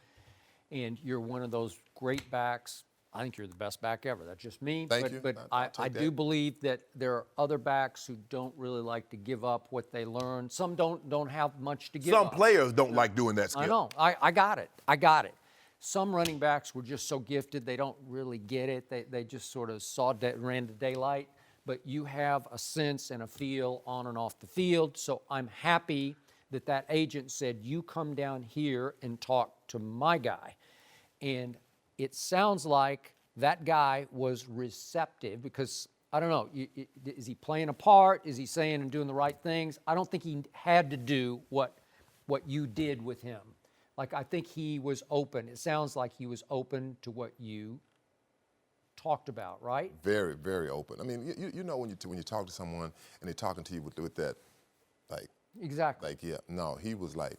and you're one of those great backs. I think you're the best back ever. That's just me. Thank you. But I do believe that there are other backs who don't really like to give up what they learn. Some don't have much to give up. Some players don't like doing that, Skip. I know. I got it. Some running backs were just so gifted, they don't really get it. They just sort of ran to daylight. But you have a sense and a feel on and off the field. So I'm happy that agent said, you come down here and talk to my guy. And it sounds like that guy was receptive because, I don't know, is he playing a part? Is he saying and doing the right things? I don't think he had to do what you did with him. Like, I think he was open. It sounds like he was open to what you talked about, right? Very, very open. I mean, you know when you talk to someone and they're talking to you with that, like. Exactly. Like, yeah, no, he was like,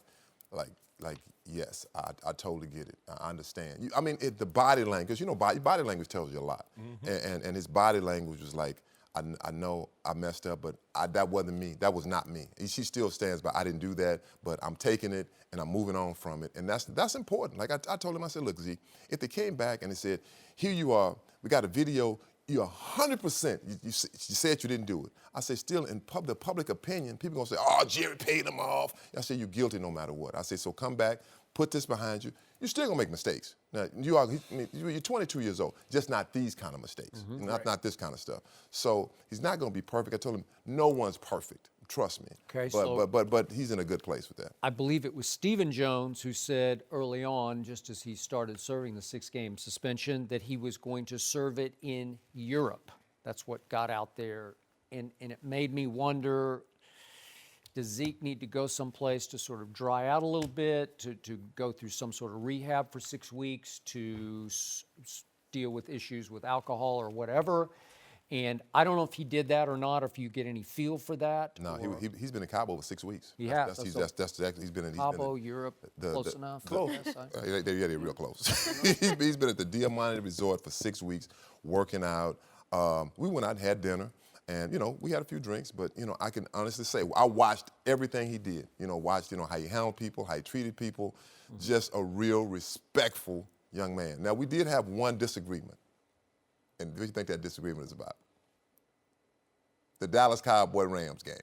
like yes, I totally get it. I understand. I mean, the body language, body language tells you a lot. And his body language was like, I know I messed up, but that wasn't me. That was not me. She still stands by, I didn't do that, but I'm taking it and I'm moving on from it. And that's important. Like I told him, I said, look, Zeke, if they came back and they said, here you are, we got a video, you're 100%, you said you didn't do it. I say, still in the public opinion, people gonna say, oh, Jerry paid him off. I say, you're guilty no matter what. I say, so come back, put this behind you. You're still gonna make mistakes. Now, you're 22 years old, just not these kind of mistakes, not this kind of stuff. So he's not gonna be perfect. I told him, no one's perfect, trust me. Okay, but he's in a good place with that. I believe it was Stephen Jones who said early on, just as he started serving the 6-game suspension, that he was going to serve it in Europe. That's what got out there. And it made me wonder, does Zeke need to go someplace to sort of dry out a little bit, to go through some sort of rehab for 6 weeks, to deal with issues with alcohol or whatever? And I don't know if he did that or not, or if you get any feel for that. No, he's been in Cabo for 6 weeks. He has. He's been in Cabo, Europe, close enough. Close. Yeah, they're real close. He's been at the Diamante Resort for 6 weeks, working out. We went out and had dinner. And, we had a few drinks, but, I can honestly say, I watched everything he did. Watched, how he handled people, how he treated people. Just a real respectful young man. Now, we did have one disagreement. And what do you think that disagreement is about? The Dallas Cowboy-Rams game.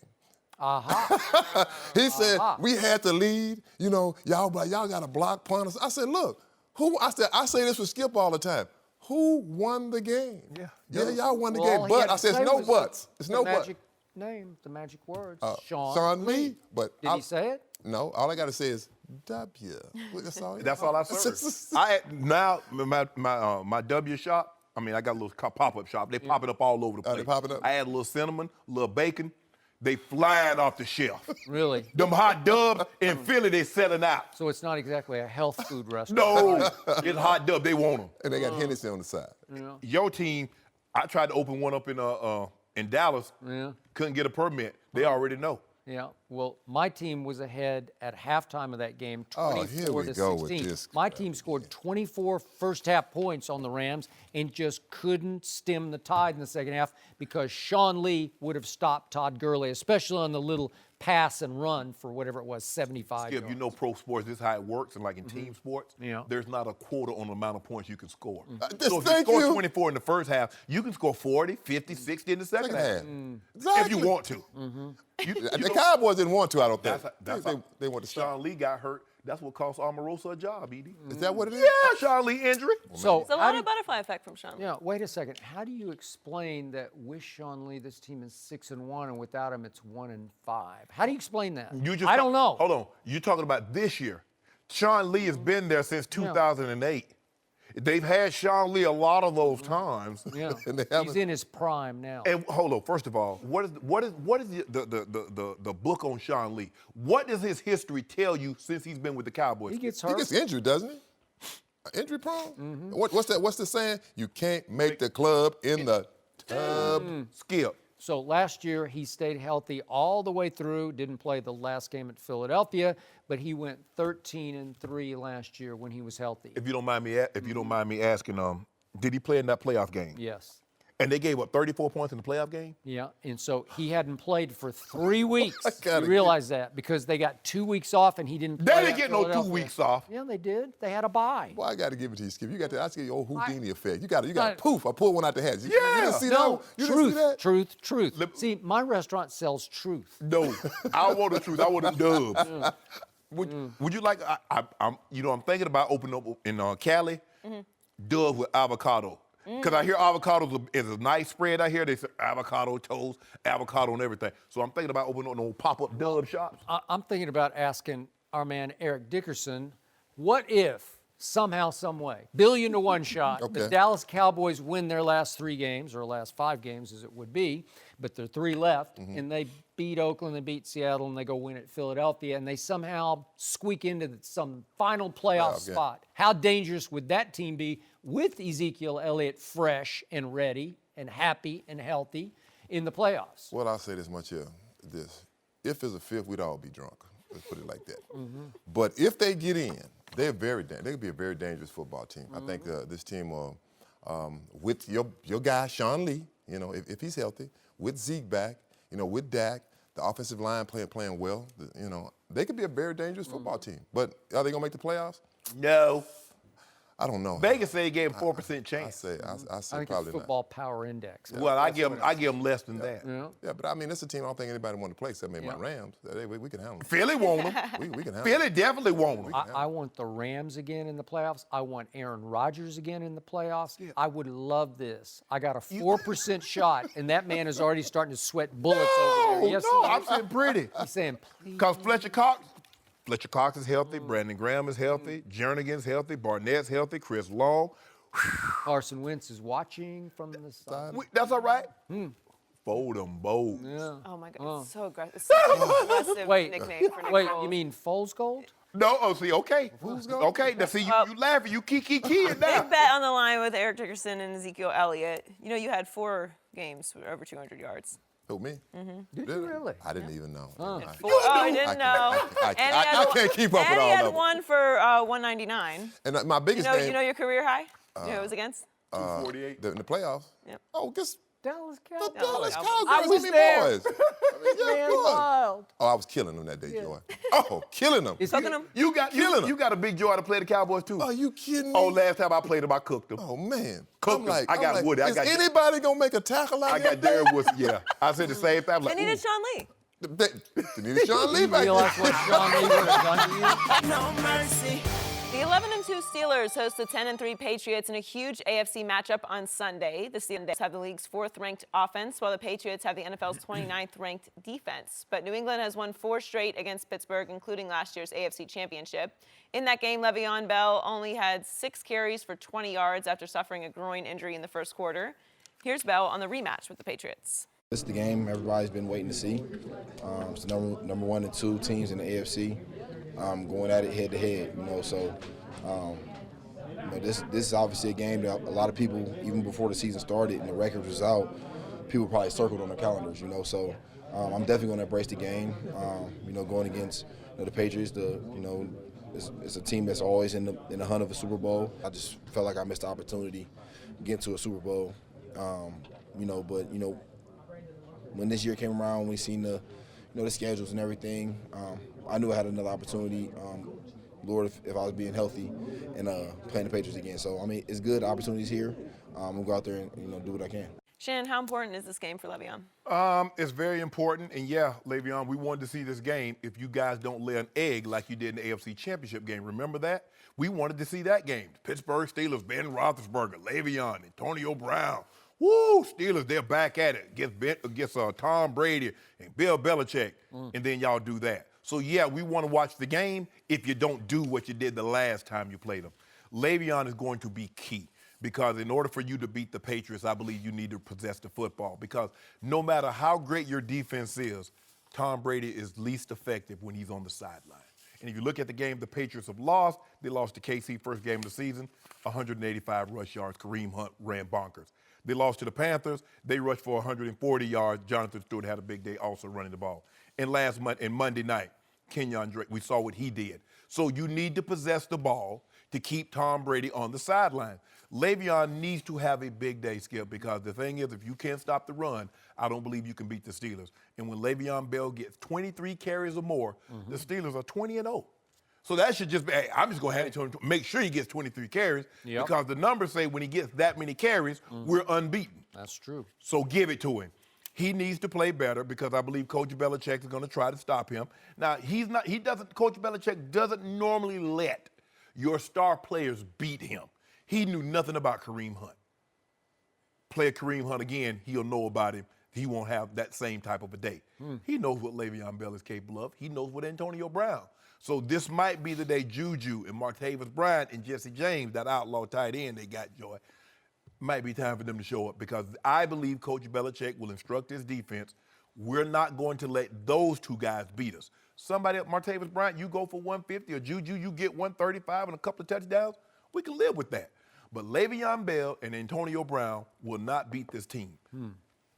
He said, we had to lead. Y'all got to block punters. I said, look, I say this with Skip all the time. Who won the game? Yeah, y'all won the game. But I said, it's no buts. It's no buts. Magic name, the magic words. Sean Lee. But did he say it? No. All I got to say is W. That's all. That's all I serve. Now my W shop. I mean, I got a little pop-up shop. They pop it up all over the place. They pop it up. I add a little cinnamon, a little bacon. They flying off the shelf. Really? Them hot dubs in Philly, they selling out. So it's not exactly a health food restaurant. No, it's hot dub. They want them. And they got Hennessy on the side. Yeah. Your team, I tried to open one up in Dallas. Yeah. Couldn't get a permit. They already know. Yeah. Well, my team was ahead at halftime of that game, 24 Oh, here we to go 16. with this. My team scored 24 first-half points on the Rams and just couldn't stem the tide in the second half because Sean Lee would have stopped Todd Gurley, especially on the little pass and run for whatever it was, 75 Skip, yards. pro sports, this is how it works, and like in team sports, there's not a quota on the amount of points you can score. So if you score 24 in the first half, you can score 40, 50, 60 in the second half. Exactly. If you want to. The Cowboys didn't want to, I don't think. They want to stop. Sean Lee got hurt. That's what cost Omarosa a job, Edie. Is that what it is? Yeah, Sean Lee injury. So It's a lot of butterfly effect from Sean. Yeah, wait a second. How do you explain that with Sean Lee, this team is 6-1, and without him, it's 1-5? How do you explain that? I don't know. Hold on. You're talking about this year. Sean Lee has been there since 2008. They've had Sean Lee a lot of those times. Yeah, and he's in his prime now. And hold on. First of all, what is the book on Sean Lee? What does his history tell you since he's been with the Cowboys? He gets hurt. He gets injured, doesn't he? Injury prone? What's the saying? You can't make the club in the tub. Skip. So last year, he stayed healthy all the way through, didn't play the last game at Philadelphia, but he went 13-3 last year when he was healthy. If you don't mind me asking, did he play in that playoff game? Yes. And they gave up 34 points in the playoff game? Yeah, and so he hadn't played for 3 weeks. You realize that because they got 2 weeks off and he didn't play. They didn't get no 2 weeks off. Yeah, they did. They had a bye. Well, I got to give it to you, Skip. You got to ask the old Houdini effect. You got poof, I pulled one out the hat. You didn't see no, that? You didn't see that? Truth. See, my restaurant sells truth. No, I want the truth. I want the dub. Would you like? I'm thinking about opening up in Cali, dub with avocado. Because I hear avocados is a nice spread out here. They say avocado toast, avocado and everything. So I'm thinking about opening up those pop-up dub shops. I'm thinking about asking our man Eric Dickerson, what if somehow, some way, $1,000,000,000 shot, the Dallas Cowboys win their last 3 games, or last 5 games as it would be, but there are 3 left, and they beat Oakland, they beat Seattle, and they go win at Philadelphia, and they somehow squeak into some final playoff spot. How dangerous would that team be with Ezekiel Elliott fresh and ready and happy and healthy in the playoffs? Well, I'll say this much here. If it's a fifth, we'd all be drunk. Let's put it like that. But if they get in, they could be a very dangerous football team. I think this team will, with your guy Sean Lee, if he's healthy, with Zeke back, with Dak, the offensive line playing well, they could be a very dangerous football team. But are they gonna make the playoffs? No. I don't know. Vegas say he gave him 4% chance. I say I think probably it's football power index. Well, I give him less than that. Yeah, but I mean, it's a team I don't think anybody wanted to play except maybe my Rams. We can handle them. Philly won't him. We can handle Philly definitely won't him. I want the Rams again in the playoffs. I want Aaron Rodgers again in the playoffs. I would love this. I got a 4% shot, and that man is already starting to sweat bullets over there. Yes, I'm saying pretty. He's saying, please. Because Fletcher Cox is healthy, Brandon Graham is healthy, Jernigan's healthy, Barnett's healthy, Chris Long. Carson Wentz is watching from the side. That's all right. Fold them both. Yeah. Oh my God, it's so aggressive. It's such an aggressive Wait, nickname for Nick wait, Foles. you mean Foles Gold? No, okay. Who's going? Okay, now see, you laughing, you key it now. Big bet on the line with Eric Dickerson and Ezekiel Elliott. You had 4 games for over 200 yards. Who, me? Did you really? I didn't even know. I didn't know. I can't keep up with all And he of had them. 1 for 199. And my biggest You game know your career high? You know who it was against? 248. in the playoffs. Yep. Oh, guess Dallas the Cowboys. Dallas I Cowboys. was me there. boys. I mean, yeah, Man boy. wild. Oh, I was killing them that day, Joy. Oh, killing them. Cooking them? You got a big joy to play the Cowboys too. Are you kidding me? Oh, last time I played them, I cooked them. Oh, man. Cooked them. I got Woody. Is anybody going to make a tackle out I got there? Darren Wood. Yeah, I said the same thing. I'm like, They needed ooh. Sean Lee. They needed Sean Lee You back realize there. what Sean Lee would have done to you? No mercy. The 11-2 Steelers host the 10-3 Patriots in a huge AFC matchup on Sunday. The Steelers have the league's 4th-ranked offense, while the Patriots have the NFL's 29th-ranked defense. But New England has won 4 straight against Pittsburgh, including last year's AFC Championship. In that game, Le'Veon Bell only had 6 carries for 20 yards after suffering a groin injury in the first quarter. Here's Bell on the rematch with the Patriots. This is the game everybody's been waiting to see. It's the number 1 and 2 teams in the AFC going at it head-to-head, So this is obviously a game that a lot of people, even before the season started and the record was out, people probably circled on their calendars, So I'm definitely going to embrace the game. Going against the Patriots, it's a team that's always in the hunt of a Super Bowl. I just felt like I missed the opportunity to get to a Super Bowl. When this year came around, we seen the schedules and everything. I knew I had another opportunity, Lord, if I was being healthy and playing the Patriots again. So it's good opportunities here. We'll go out there and do what I can. Shannon, how important is this game for Le'Veon? It's very important, and yeah, Le'Veon, we wanted to see this game if you guys don't lay an egg like you did in the AFC Championship game. Remember that? We wanted to see that game. Pittsburgh Steelers, Ben Roethlisberger, Le'Veon, Antonio Brown. Woo! Steelers, they're back at it against Tom Brady and Bill Belichick, and then y'all do that. So, yeah, we want to watch the game if you don't do what you did the last time you played them. Le'Veon is going to be key because in order for you to beat the Patriots, I believe you need to possess the football because no matter how great your defense is, Tom Brady is least effective when he's on the sideline. And if you look at the game the Patriots have lost, they lost to KC first game of the season, 185 rush yards. Kareem Hunt ran bonkers. They lost to the Panthers. They rushed for 140 yards. Jonathan Stewart had a big day also running the ball. And Monday night, Kenyon Drake, we saw what he did. So you need to possess the ball to keep Tom Brady on the sideline. Le'Veon needs to have a big day, Skip, because the thing is, if you can't stop the run, I don't believe you can beat the Steelers. And when Le'Veon Bell gets 23 carries or more, the Steelers are 20-0. So that should just be, hey, I'm just going to hand it to him to make sure he gets 23 carries because the numbers say when he gets that many carries, we're unbeaten. That's true. So give it to him. He needs to play better because I believe Coach Belichick is going to try to stop him. Now, Coach Belichick doesn't normally let your star players beat him. He knew nothing about Kareem Hunt. Play Kareem Hunt again, he'll know about him. He won't have that same type of a day. He knows what Le'Veon Bell is capable of. He knows what Antonio Brown. So this might be the day Juju and Martavis Bryant and Jesse James, that outlaw tight end they got, Joy, might be time for them to show up because I believe Coach Belichick will instruct his defense. We're not going to let those two guys beat us. Somebody, Martavis Bryant, you go for 150, or Juju, you get 135 and a couple of touchdowns. We can live with that. But Le'Veon Bell and Antonio Brown will not beat this team.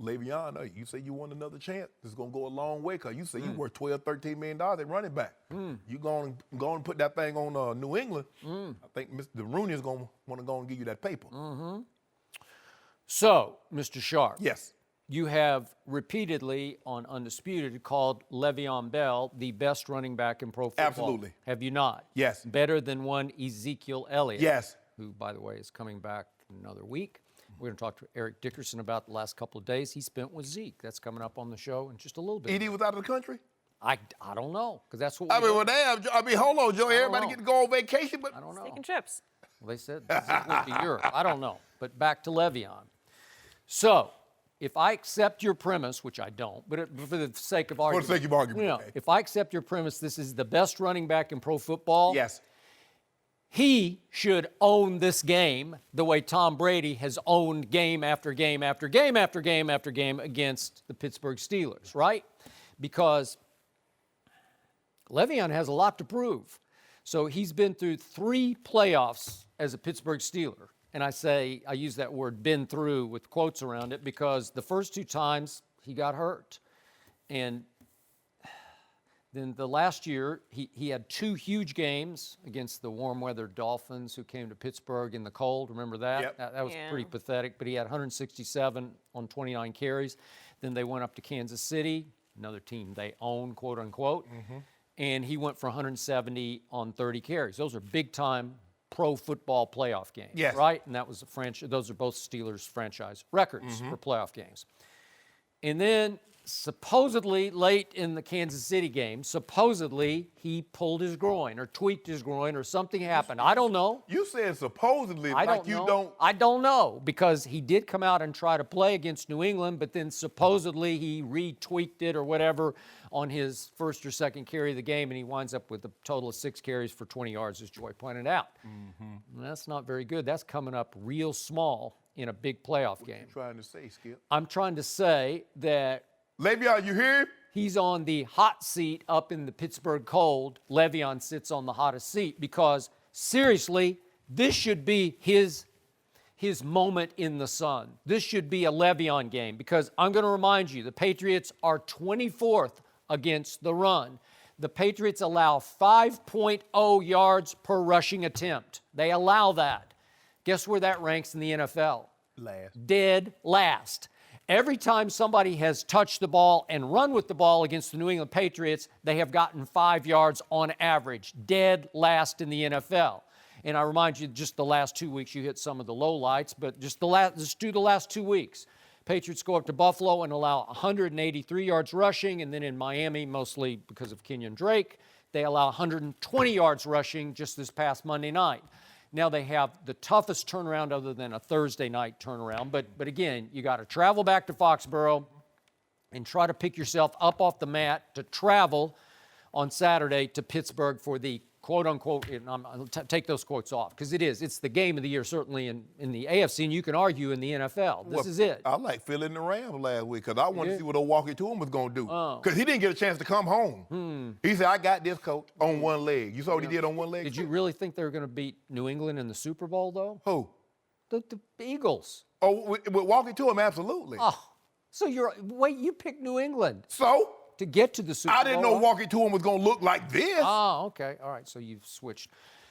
Le'Veon, you say you want another chance, this is going to go a long way because you say you worth $12, $13 million at running back. You going to put that thing on New England. I think Mr. Rooney is going to want to go and give you that paper. So, Mr. Sharpe. Yes. You have repeatedly on Undisputed called Le'Veon Bell the best running back in pro football. Absolutely. Have you not? Yes. Better than one Ezekiel Elliott. Yes. Who, by the way, is coming back in another week. We're going to talk to Eric Dickerson about the last couple of days he spent with Zeke. That's coming up on the show in just a little bit. Edie was out of the country? I don't know, because that's what I we mean, well, damn. I mean, hold on, Joe. Everybody know. get to go on vacation, but I don't know. Taking trips. Well, they said Zeke went to Europe. I don't know. But back to Le'Veon. So, if I accept your premise, which I don't, but for the sake of argument. For the sake of argument, okay. If I accept your premise, this is the best running back in pro football. yes. He should own this game the way Tom Brady has owned game after game after game after game after game against the Pittsburgh Steelers, right? Because Le'Veon has a lot to prove. So he's been through 3 playoffs as a Pittsburgh Steeler. And I use that word been through with quotes around it because the first 2 times he got hurt. And then the last year, he had 2 huge games against the warm weather Dolphins who came to Pittsburgh in the cold. Remember that? Yep. That was pretty pathetic, but he had 167 on 29 carries. Then they went up to Kansas City, another team they own, quote unquote, and he went for 170 on 30 carries. Those are big time pro football playoff games, Yes. right? And that was a franchise. Those are both Steelers franchise records for playoff games. And then supposedly late in the Kansas City game, supposedly he pulled his groin or tweaked his groin or something happened. I don't know. You said supposedly I like don't you know. don't. I don't know because he did come out and try to play against New England, but then supposedly he retweaked it or whatever on his first or second carry of the game, and he winds up with a total of 6 carries for 20 yards, as Joy pointed out. And that's not very good. That's coming up real small in a big playoff game. What you trying to say, Skip? I'm trying to say that Le'Veon, you hear him? he's on the hot seat up in the Pittsburgh cold. Le'Veon sits on the hottest seat because, seriously, this should be his moment in the sun. This should be a Le'Veon game because I'm going to remind you, the Patriots are 24th against the run. The Patriots allow 5.0 yards per rushing attempt. They allow that. Guess where that ranks in the NFL? Last. Dead last. Every time somebody has touched the ball and run with the ball against the New England Patriots, they have gotten 5 yards on average. Dead last in the NFL. And I remind you, just the last 2 weeks, you hit some of the lowlights, but just do the last 2 weeks. Patriots go up to Buffalo and allow 183 yards rushing, and then in Miami, mostly because of Kenyon Drake, they allow 120 yards rushing just this past Monday night. Now they have the toughest turnaround other than a Thursday night turnaround. But again, you got to travel back to Foxborough and try to pick yourself up off the mat to travel on Saturday to Pittsburgh for the quote-unquote, and I'll take those quotes off, because it's the game of the year, certainly in the AFC, and you can argue in the NFL. This is it. I like filling the Rams last week because I wanted to see what old Walkie to him was going to do. Because he didn't get a chance to come home. He said, I got this, coach, on one leg. You saw what he did on one leg? Did you really think they were going to beat New England in the Super Bowl, though? Who? The Eagles. Oh, with Walkie to him, absolutely. Oh, so you picked New England. So? To get to the Super Bowl. I didn't know Walkie to him was going to look like this. Oh, okay. All right, so you've switched.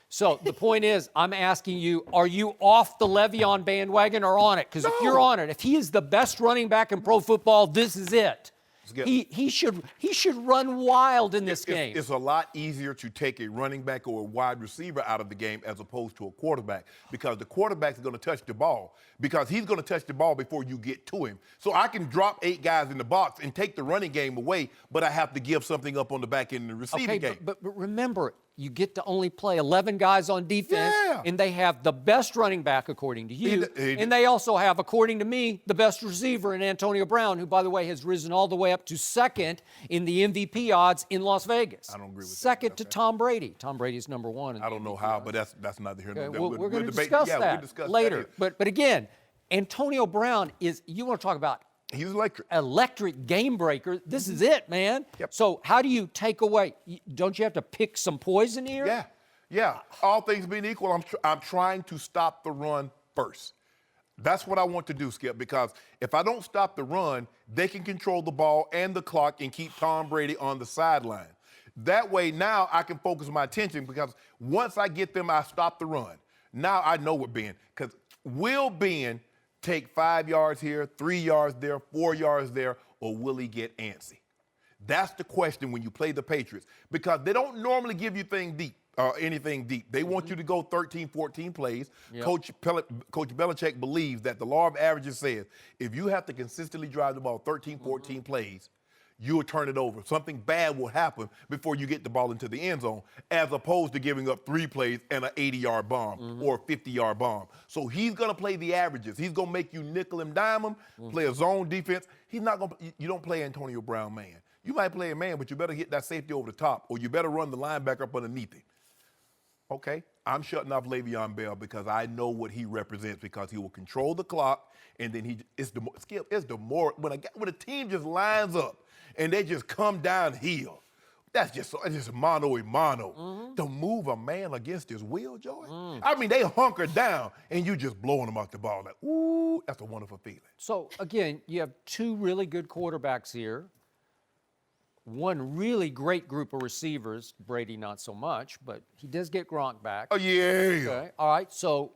So the point is, I'm asking you, are you off the Le'Veon bandwagon or on it? Because if you're on it, if he is the best running back in pro football, this is it. He should run wild in this game. It's a lot easier to take a running back or a wide receiver out of the game as opposed to a quarterback because the quarterback's going to touch the ball because he's going to touch the ball before you get to him. So I can drop 8 guys in the box and take the running game away, but I have to give something up on the back end of the receiving game. But remember, you get to only play 11 guys on defense, and they have the best running back, according to you, and they also have, according to me, the best receiver in Antonio Brown, who, by the way, has risen all the way up to second in the MVP odds in Las Vegas. I don't agree with that. Second to Tom Brady. Tom Brady's number 1. I don't know how, but that's neither here nor there. We're going to discuss that later. But again, Antonio Brown is, you want to talk about he's electric. Electric game breaker. This is it, man. Yep. So how do you take away? Don't you have to pick some poison here? Yeah. All things being equal, I'm trying to stop the run first. That's what I want to do, Skip, because if I don't stop the run, they can control the ball and the clock and keep Tom Brady on the sideline. That way, now I can focus my attention because once I get them, I stop the run. Now I know what Ben, because will Ben take 5 yards here, 3 yards there, 4 yards there, or will he get antsy? That's the question when you play the Patriots, because they don't normally give you anything deep. They want you to go 13, 14 plays. Yep. Coach Belichick believes that the law of averages says if you have to consistently drive the ball 13, 14 plays, you will turn it over. Something bad will happen before you get the ball into the end zone, as opposed to giving up 3 plays and an 80-yard bomb or a 50-yard bomb. So he's going to play the averages. He's going to make you nickel and dime him, play a zone defense. He's not going to, you don't play Antonio Brown man. You might play a man, but you better hit that safety over the top, or you better run the linebacker up underneath him. Okay, I'm shutting off Le'Veon Bell because I know what he represents, because he will control the clock, and then when a team just lines up and they just come downhill, that's just mano a mano. To move a man against his will, Joey. I mean, they hunker down and you just blowing them off the ball. Like, ooh, that's a wonderful feeling. So again, you have 2 really good quarterbacks here. One really great group of receivers, Brady not so much, but he does get Gronk back. Oh, yeah. Okay. All right, so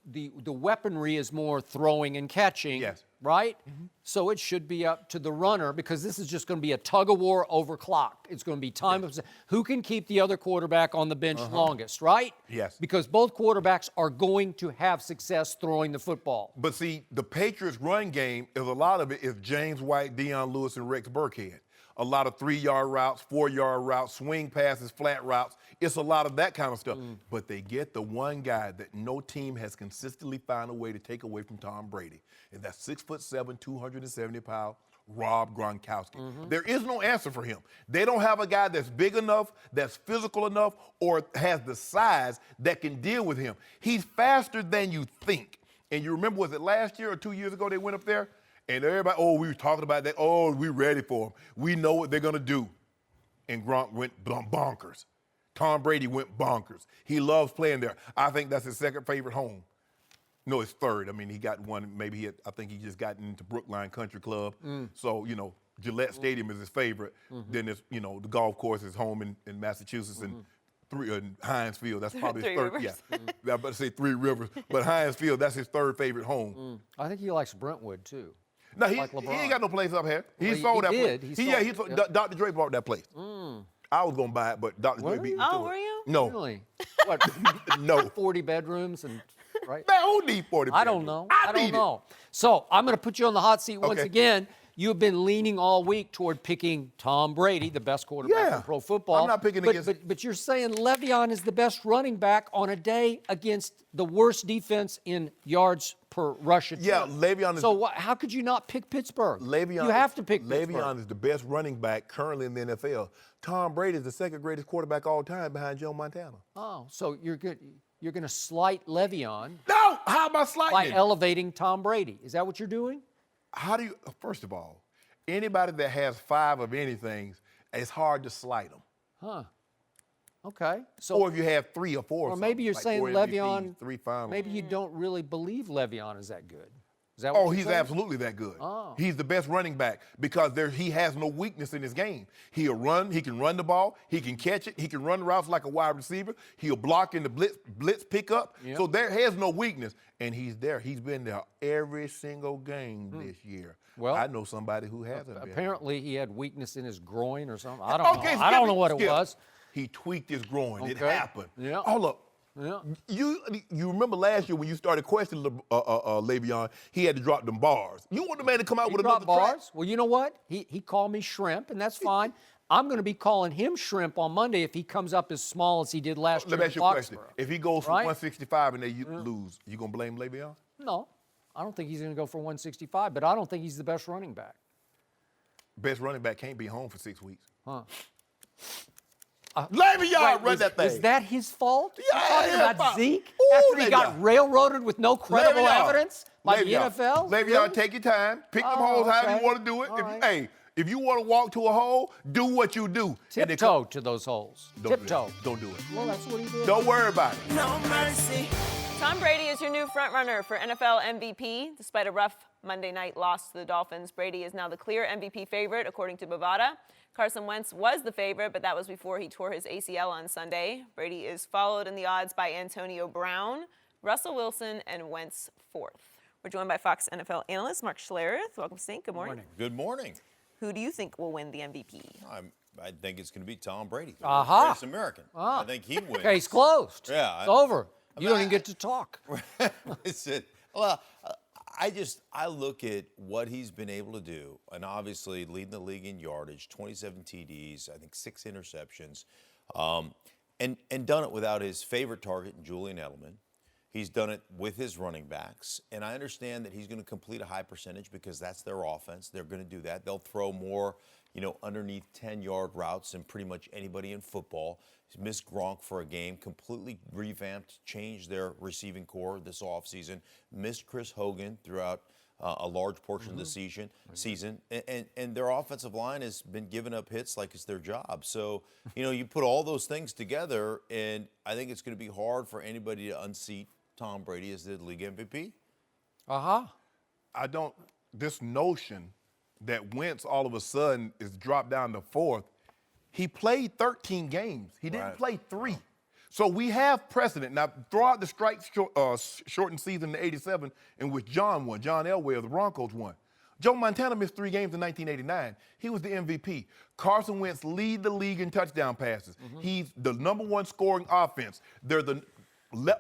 the weaponry is more throwing and catching, yes, right? So it should be up to the runner, because this is just going to be a tug-of-war over clock. It's going to be time of who can keep the other quarterback on the bench longest, right? Yes. Because both quarterbacks are going to have success throwing the football. But see, the Patriots' run game, a lot of it is James White, Deion Lewis, and Rex Burkhead. A lot of 3-yard routes, 4-yard routes, swing passes, flat routes. It's a lot of that kind of stuff. But they get the one guy that no team has consistently found a way to take away from Tom Brady, and that's 6'7", 270-pound Rob Gronkowski. There is no answer for him. They don't have a guy that's big enough, that's physical enough, or has the size that can deal with him. He's faster than you think. And you remember, was it last year or 2 years ago they went up there? And everybody, we were talking about that. Oh, we're ready for them. We know what they're going to do. And Gronk went bonkers. Tom Brady went bonkers. He loves playing there. I think that's his second favorite home. No, it's third. I mean, he got one. Maybe I think he just got into Brookline Country Club. So, Gillette Stadium is his favorite. Then it's, the golf course is home in Massachusetts, and Heinz Field. That's probably his third. Rivers. Yeah, I was about to say Three Rivers, but Heinz Field, that's his third favorite home. I think he likes Brentwood too. No, he like LeBron. ain't got no place up here. He Well, sold that did. place. He sold it. Dr. Dre bought that place. I was going to buy it, but Dr. Dre beat me to it. Oh, were you? No. Really? What? No. 40 bedrooms and right? Man, who need 40 I don't know. I don't know. So I'm going to put you on the hot seat once again. You have been leaning all week toward picking Tom Brady, the best quarterback in pro football. I'm not picking against. But you're saying Le'Veon is the best running back on a day against the worst defense in yards per rush attempt. Yeah, Le'Veon is. So how could you not pick Pittsburgh? You have to pick Pittsburgh. Le'Veon is the best running back currently in the NFL. Tom Brady is the second greatest quarterback all time behind Joe Montana. Oh, so you're good. You're going to slight Le'Veon. No, how am I slighting by him? elevating Tom Brady? Is that what you're doing? How do you? First of all, anybody that has 5 of anything, it's hard to slight them. Huh. Okay. So, or if you have 3 or 4. Or maybe you're like saying 4 Le'Veon. MVPs, 3 finals. Maybe you don't really believe Le'Veon is that good. Is that what you're he's saying? absolutely that good. Oh. He's the best running back because he has no weakness in his game. He'll run. He can run the ball. He can catch it. He can run routes like a wide receiver. He'll block in the blitz pickup. Yep. So there has no weakness, and he's there. He's been there every single game this year. Well, I know somebody who hasn't been. Apparently, he had weakness in his groin or something. I don't know. I don't know what it was. He tweaked his groin. Okay. It happened. Yeah. Hold up. Yeah. You remember last year when you started questioning Le'Veon, he had to drop them bars. You want the man to come out with another bars? track? Well, you know what? He called me shrimp, and that's fine. I'm going to be calling him shrimp on Monday if he comes up as small as he did last year Let me in ask you a question. Foxborough. If he goes for Right? 165 and they lose, you going to blame Le'Veon? No, I don't think he's going to go for 165, but I don't think he's the best running back. Best running back can't be home for 6 weeks. Huh. Le'Veon, run that thing. Was that his fault? Yeah, You're talking yeah, about Zeke Ooh, after he got Le'Veon. railroaded with no credible Le'Veon. evidence by the Le'Veon. NFL? Le'Veon, Really? take your time. Pick them Oh, holes however okay. you want to do it. All right. Hey, if you want to walk to a hole, do what you do. And they Tiptoe to those holes. Don't do Tiptoe. that. Don't do it. Well, that's what he did. Don't worry about it. No mercy. Tom Brady is your new frontrunner for NFL MVP. Despite a rough Monday night loss to the Dolphins, Brady is now the clear MVP favorite, according to Bovada. Carson Wentz was the favorite, but that was before he tore his ACL on Sunday. Brady is followed in the odds by Antonio Brown, Russell Wilson, and Wentz fourth. We're joined by Fox NFL analyst Mark Schlereth. Welcome, Stink. Good morning. Good morning. Who do you think will win the MVP? I think it's going to be Tom Brady. Aha. Greatest American. I think he wins. Case closed. Yeah. It's over. You don't even get to talk. Listen, well, I look at what he's been able to do, and obviously leading the league in yardage, 27 TDs, I think 6 interceptions, and done it without his favorite target, Julian Edelman. He's done it with his running backs, and I understand that he's going to complete a high percentage because that's their offense. They're going to do that. They'll throw more, underneath 10-yard routes than pretty much anybody in football. He's missed Gronk for a game, completely revamped, changed their receiving core this offseason, missed Chris Hogan throughout a large portion of the season, and their offensive line has been giving up hits like it's their job. So, you put all those things together, and I think it's going to be hard for anybody to unseat Tom Brady as the league MVP. This notion that Wentz all of a sudden is dropped down to fourth, he played 13 games. He didn't play 3. So we have precedent. Now, throughout the shortened season in '87 in which John Elway of the Broncos won, Joe Montana missed 3 games in 1989. He was the MVP. Carson Wentz lead the league in touchdown passes. He's the #1 scoring offense. They're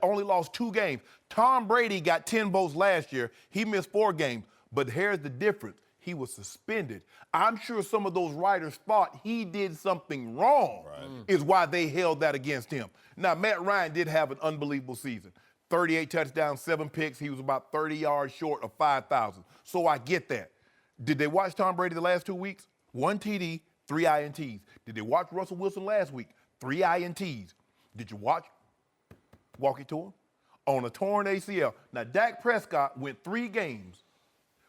only lost 2 games. Tom Brady got 10 votes last year. He missed 4 games. But here's the difference. He was suspended. I'm sure some of those writers thought he did something wrong, is why they held that against him. Now, Matt Ryan did have an unbelievable season. 38 touchdowns, 7 picks. He was about 30 yards short of 5,000. So I get that. Did they watch Tom Brady the last 2 weeks? 1 TD, 3 INTs. Did they watch Russell Wilson last week? 3 INTs. Did you walk it to him? On a torn ACL. Now, Dak Prescott went 3 games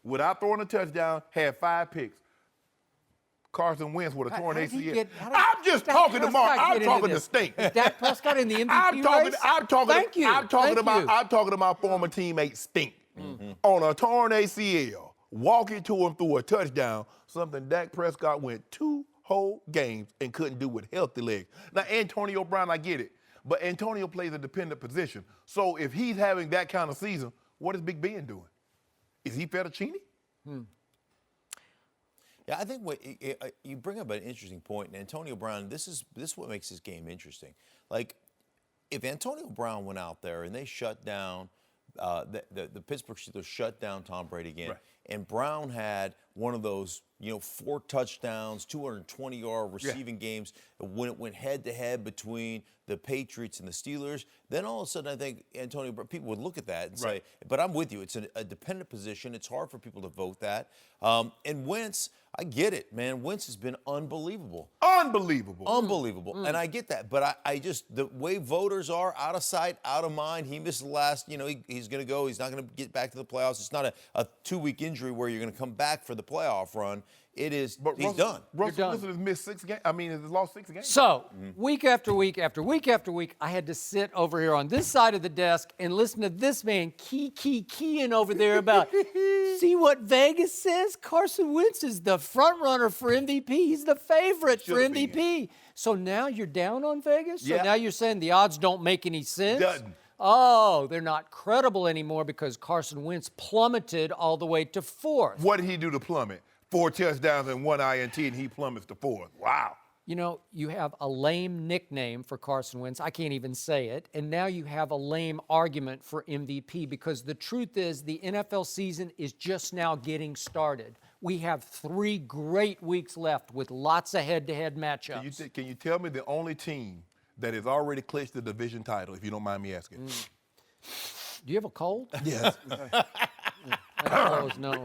without throwing a touchdown, had 5 picks. Carson Wentz with a torn ACL. I'm just talking to Mark. I'm talking to Stink. Is Dak Prescott in the MVP race? I'm talking about former teammate Stink. On a torn ACL, walking to him through a touchdown, something Dak Prescott went 2 whole games and couldn't do with healthy legs. Now, Antonio Brown, I get it, but Antonio plays a dependent position. So if he's having that kind of season, what is Big Ben doing? Is he fettuccine? Yeah, I think you bring up an interesting point. And Antonio Brown, this is what makes this game interesting. Like, if Antonio Brown went out there and they shut down, the Pittsburgh Steelers shut down Tom Brady again, and Brown had one of those, 4 touchdowns, 220-yard receiving games when it went head-to-head between the Patriots and the Steelers, then all of a sudden I think Antonio Brown, people would look at that and say, but I'm with you. It's a dependent position. It's hard for people to vote that. And Wentz, I get it, man. Wentz has been unbelievable. Unbelievable. And I get that. But I just, the way voters are, out of sight, out of mind, he missed the last, he's going to go. He's not going to get back to the playoffs. It's not a 2-week injury where you're going to come back for the playoff run. It is, but he's done. Russell Wilson has missed 6 games. Has lost 6 games. So, week after week after week after week, I had to sit over here on this side of the desk and listen to this man keying over there about, see what Vegas says? Carson Wentz is the front runner for MVP. He's the favorite for MVP. So now you're down on Vegas? So now you're saying the odds don't make any sense? Doesn't. Oh, they're not credible anymore because Carson Wentz plummeted all the way to 4th. What did he do to plummet? 4 touchdowns and 1 INT, and he plummets to 4th. Wow. You have a lame nickname for Carson Wentz. I can't even say it. And now you have a lame argument for MVP because the truth is the NFL season is just now getting started. We have 3 great weeks left with lots of head-to-head matchups. Can you tell me the only team that has already clinched the division title, if you don't mind me asking? Do you have a cold? Yes. No.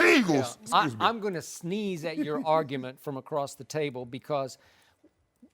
Eagles. I'm going to sneeze at your argument from across the table because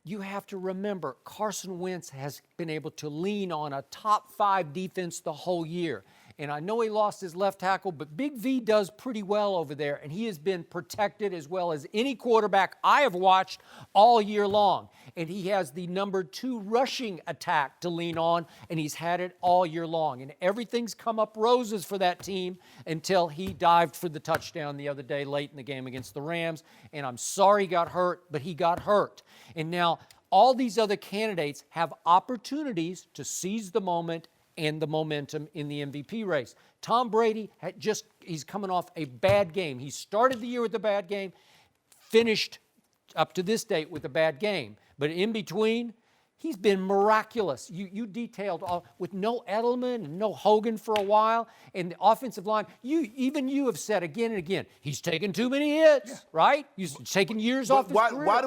you have to remember Carson Wentz has been able to lean on a top 5 defense the whole year. And I know he lost his left tackle, but Big V does pretty well over there, and he has been protected as well as any quarterback I have watched all year long. And he has the number 2 rushing attack to lean on, and he's had it all year long. And everything's come up roses for that team until he dived for the touchdown the other day late in the game against the Rams. And I'm sorry he got hurt, but he got hurt. And now all these other candidates have opportunities to seize the moment and the momentum in the MVP race. Tom Brady he's coming off a bad game. He started the year with a bad game, finished up to this date with a bad game. But in between, he's been miraculous. You detailed all, with no Edelman and no Hogan for a while, and the offensive line. You have said again and again, he's taken too many hits, right? He's taken years off his career. Why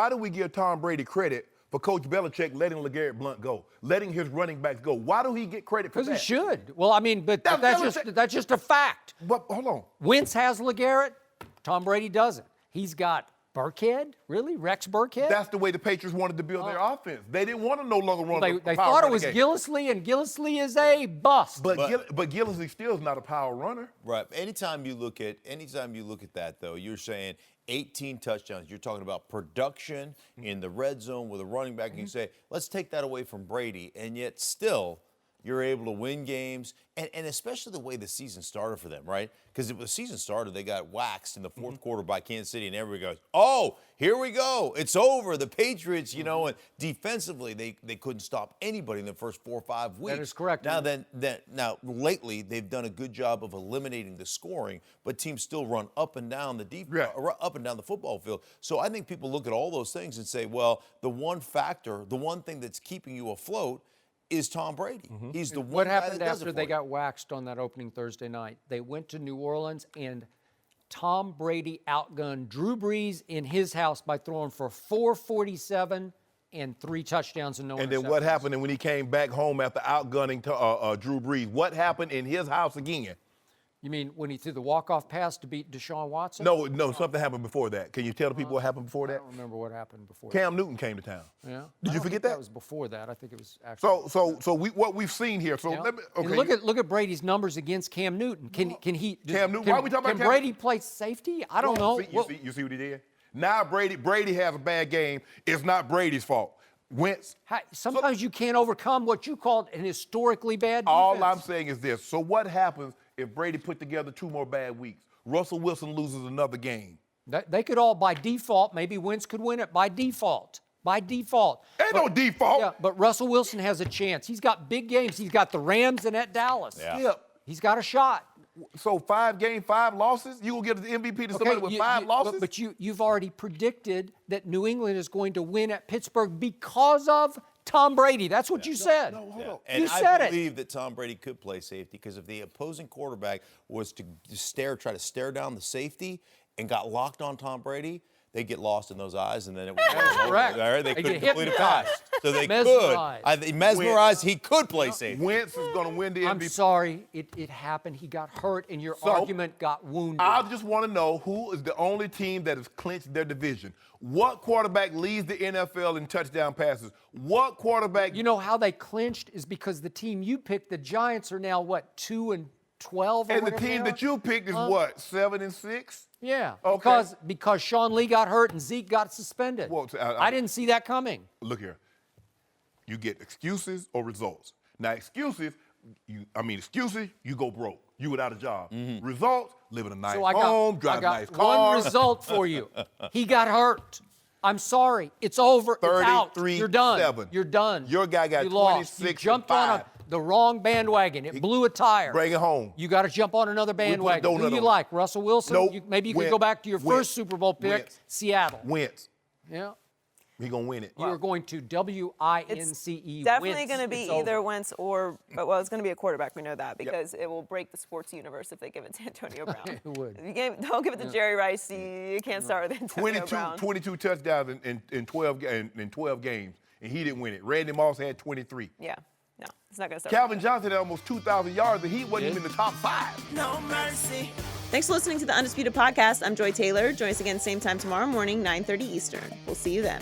do we give Tom Brady credit for Coach Belichick letting LeGarrette Blount go, letting his running backs go? Why do he get credit for that? Because he should. Well, I mean, but that's just a fact. But hold on. Wentz has LeGarrette. Tom Brady doesn't. He's got Burkhead? Really? Rex Burkhead? That's the way the Patriots wanted to build their offense. They didn't want to no longer run They thought it was Gillislee, and Gillislee is a bust. But Gillislee still is not a power runner. Right. Anytime you look at that, though, you're saying 18 touchdowns. You're talking about production in the red zone with a running back, and you say, let's take that away from Brady, and yet still you're able to win games, and especially the way the season started for them, right? Because the season started, they got waxed in the fourth quarter by Kansas City, and everybody goes, oh, here we go. It's over. The Patriots, you know, and defensively, they couldn't stop anybody in the first 4 or 5 weeks. That is correct. Now, lately, they've done a good job of eliminating the scoring, but teams still run up and down up and down the football field. So I think people look at all those things and say, well, the one thing that's keeping you afloat is Tom Brady. He's the one. What happened guy that does after it they for got waxed on that opening Thursday night? They went to New Orleans, and Tom Brady outgunned Drew Brees in his house by throwing for 447 and 3 touchdowns and no interceptions. And then what happened when he came back home after outgunning Drew Brees? What happened in his house again? You mean when he threw the walk-off pass to beat Deshaun Watson? No, something happened before that. Can you tell the people what happened before that? I don't remember what happened before Cam Newton came to town. Yeah. Did you forget that? That was before that. I think it was actually. So what we've seen here. So let me. Okay. And look at Brady's numbers against Cam Newton. Can he? Cam Newton. Why are we talking about Cam Brady play safety? I don't know. You see what he did? Now Brady has a bad game. It's not Brady's fault. Wentz. Sometimes you can't overcome what you called an historically bad defense. All I'm saying is this. So what happens if Brady put together 2 more bad weeks? Russell Wilson loses another game. They could all, by default, maybe Wentz could win it by default. By default. Ain't no default. Yeah, but Russell Wilson has a chance. He's got big games. He's got the Rams and at Dallas. Yeah. He's got a shot. So 5 games, 5 losses? You will get the MVP to somebody with 5 losses? But you've already predicted that New England is going to win at Pittsburgh because of Tom Brady. That's what you said. No, hold on. And I believe that Tom Brady could play safety because if the opposing quarterback was to try to stare down the safety and got locked on Tom Brady, they get lost in those eyes, and then it was correct. They couldn't complete a hypnotized. pass. So they Mesmerized. could. Mesmerized, he could play safety. Wentz is going to win the MVP. I'm sorry. It happened. He got hurt, and your argument got wounded. I just want to know who is the only team that has clinched their division. What quarterback leads the NFL in touchdown passes? What quarterback? You know how they clinched is because the team you picked, the Giants, are now, what, 2-12 or And the whatever team they that you picked is what, 7-6? Yeah, Okay. because Sean Lee got hurt and Zeke got suspended. Well, I didn't see that coming. Look here. You get excuses or results. Now, excuses, you go broke. You without a job. Results, live in a nice home, drive a nice car. One result for you. He got hurt. I'm sorry. It's over. It's out. You're done. 33-7. You're done. Your guy got you lost. 26 You jumped and 5. on the wrong bandwagon. It blew a tire. Bring it home. You got to jump on another bandwagon. donut Who do you on it. like? Russell Wilson? Nope. Maybe you could Wentz. go back to your Wentz. first Super Bowl pick, Wentz. Seattle. Wentz. Yeah. He going to win it. You're going to W-I-N-C-E. It's definitely Wentz. going to be It's either over. Wentz or, well, it's going to be a quarterback. We know that because it will break the sports universe if they give it to Antonio Brown. It would. If you don't give it to Jerry Rice, you can't start with Antonio Brown. 22 touchdowns in 12 games, and he didn't win it. Randy Moss had 23. Yeah. No, it's not going to start. Calvin Johnson had almost 2,000 yards, and he wasn't even in the top 5. No mercy. Thanks for listening to the Undisputed Podcast. I'm Joy Taylor. Join us again same time tomorrow morning, 9:30 Eastern. We'll see you then.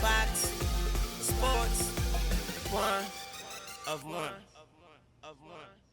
Fox Sports 1 of 1. of one.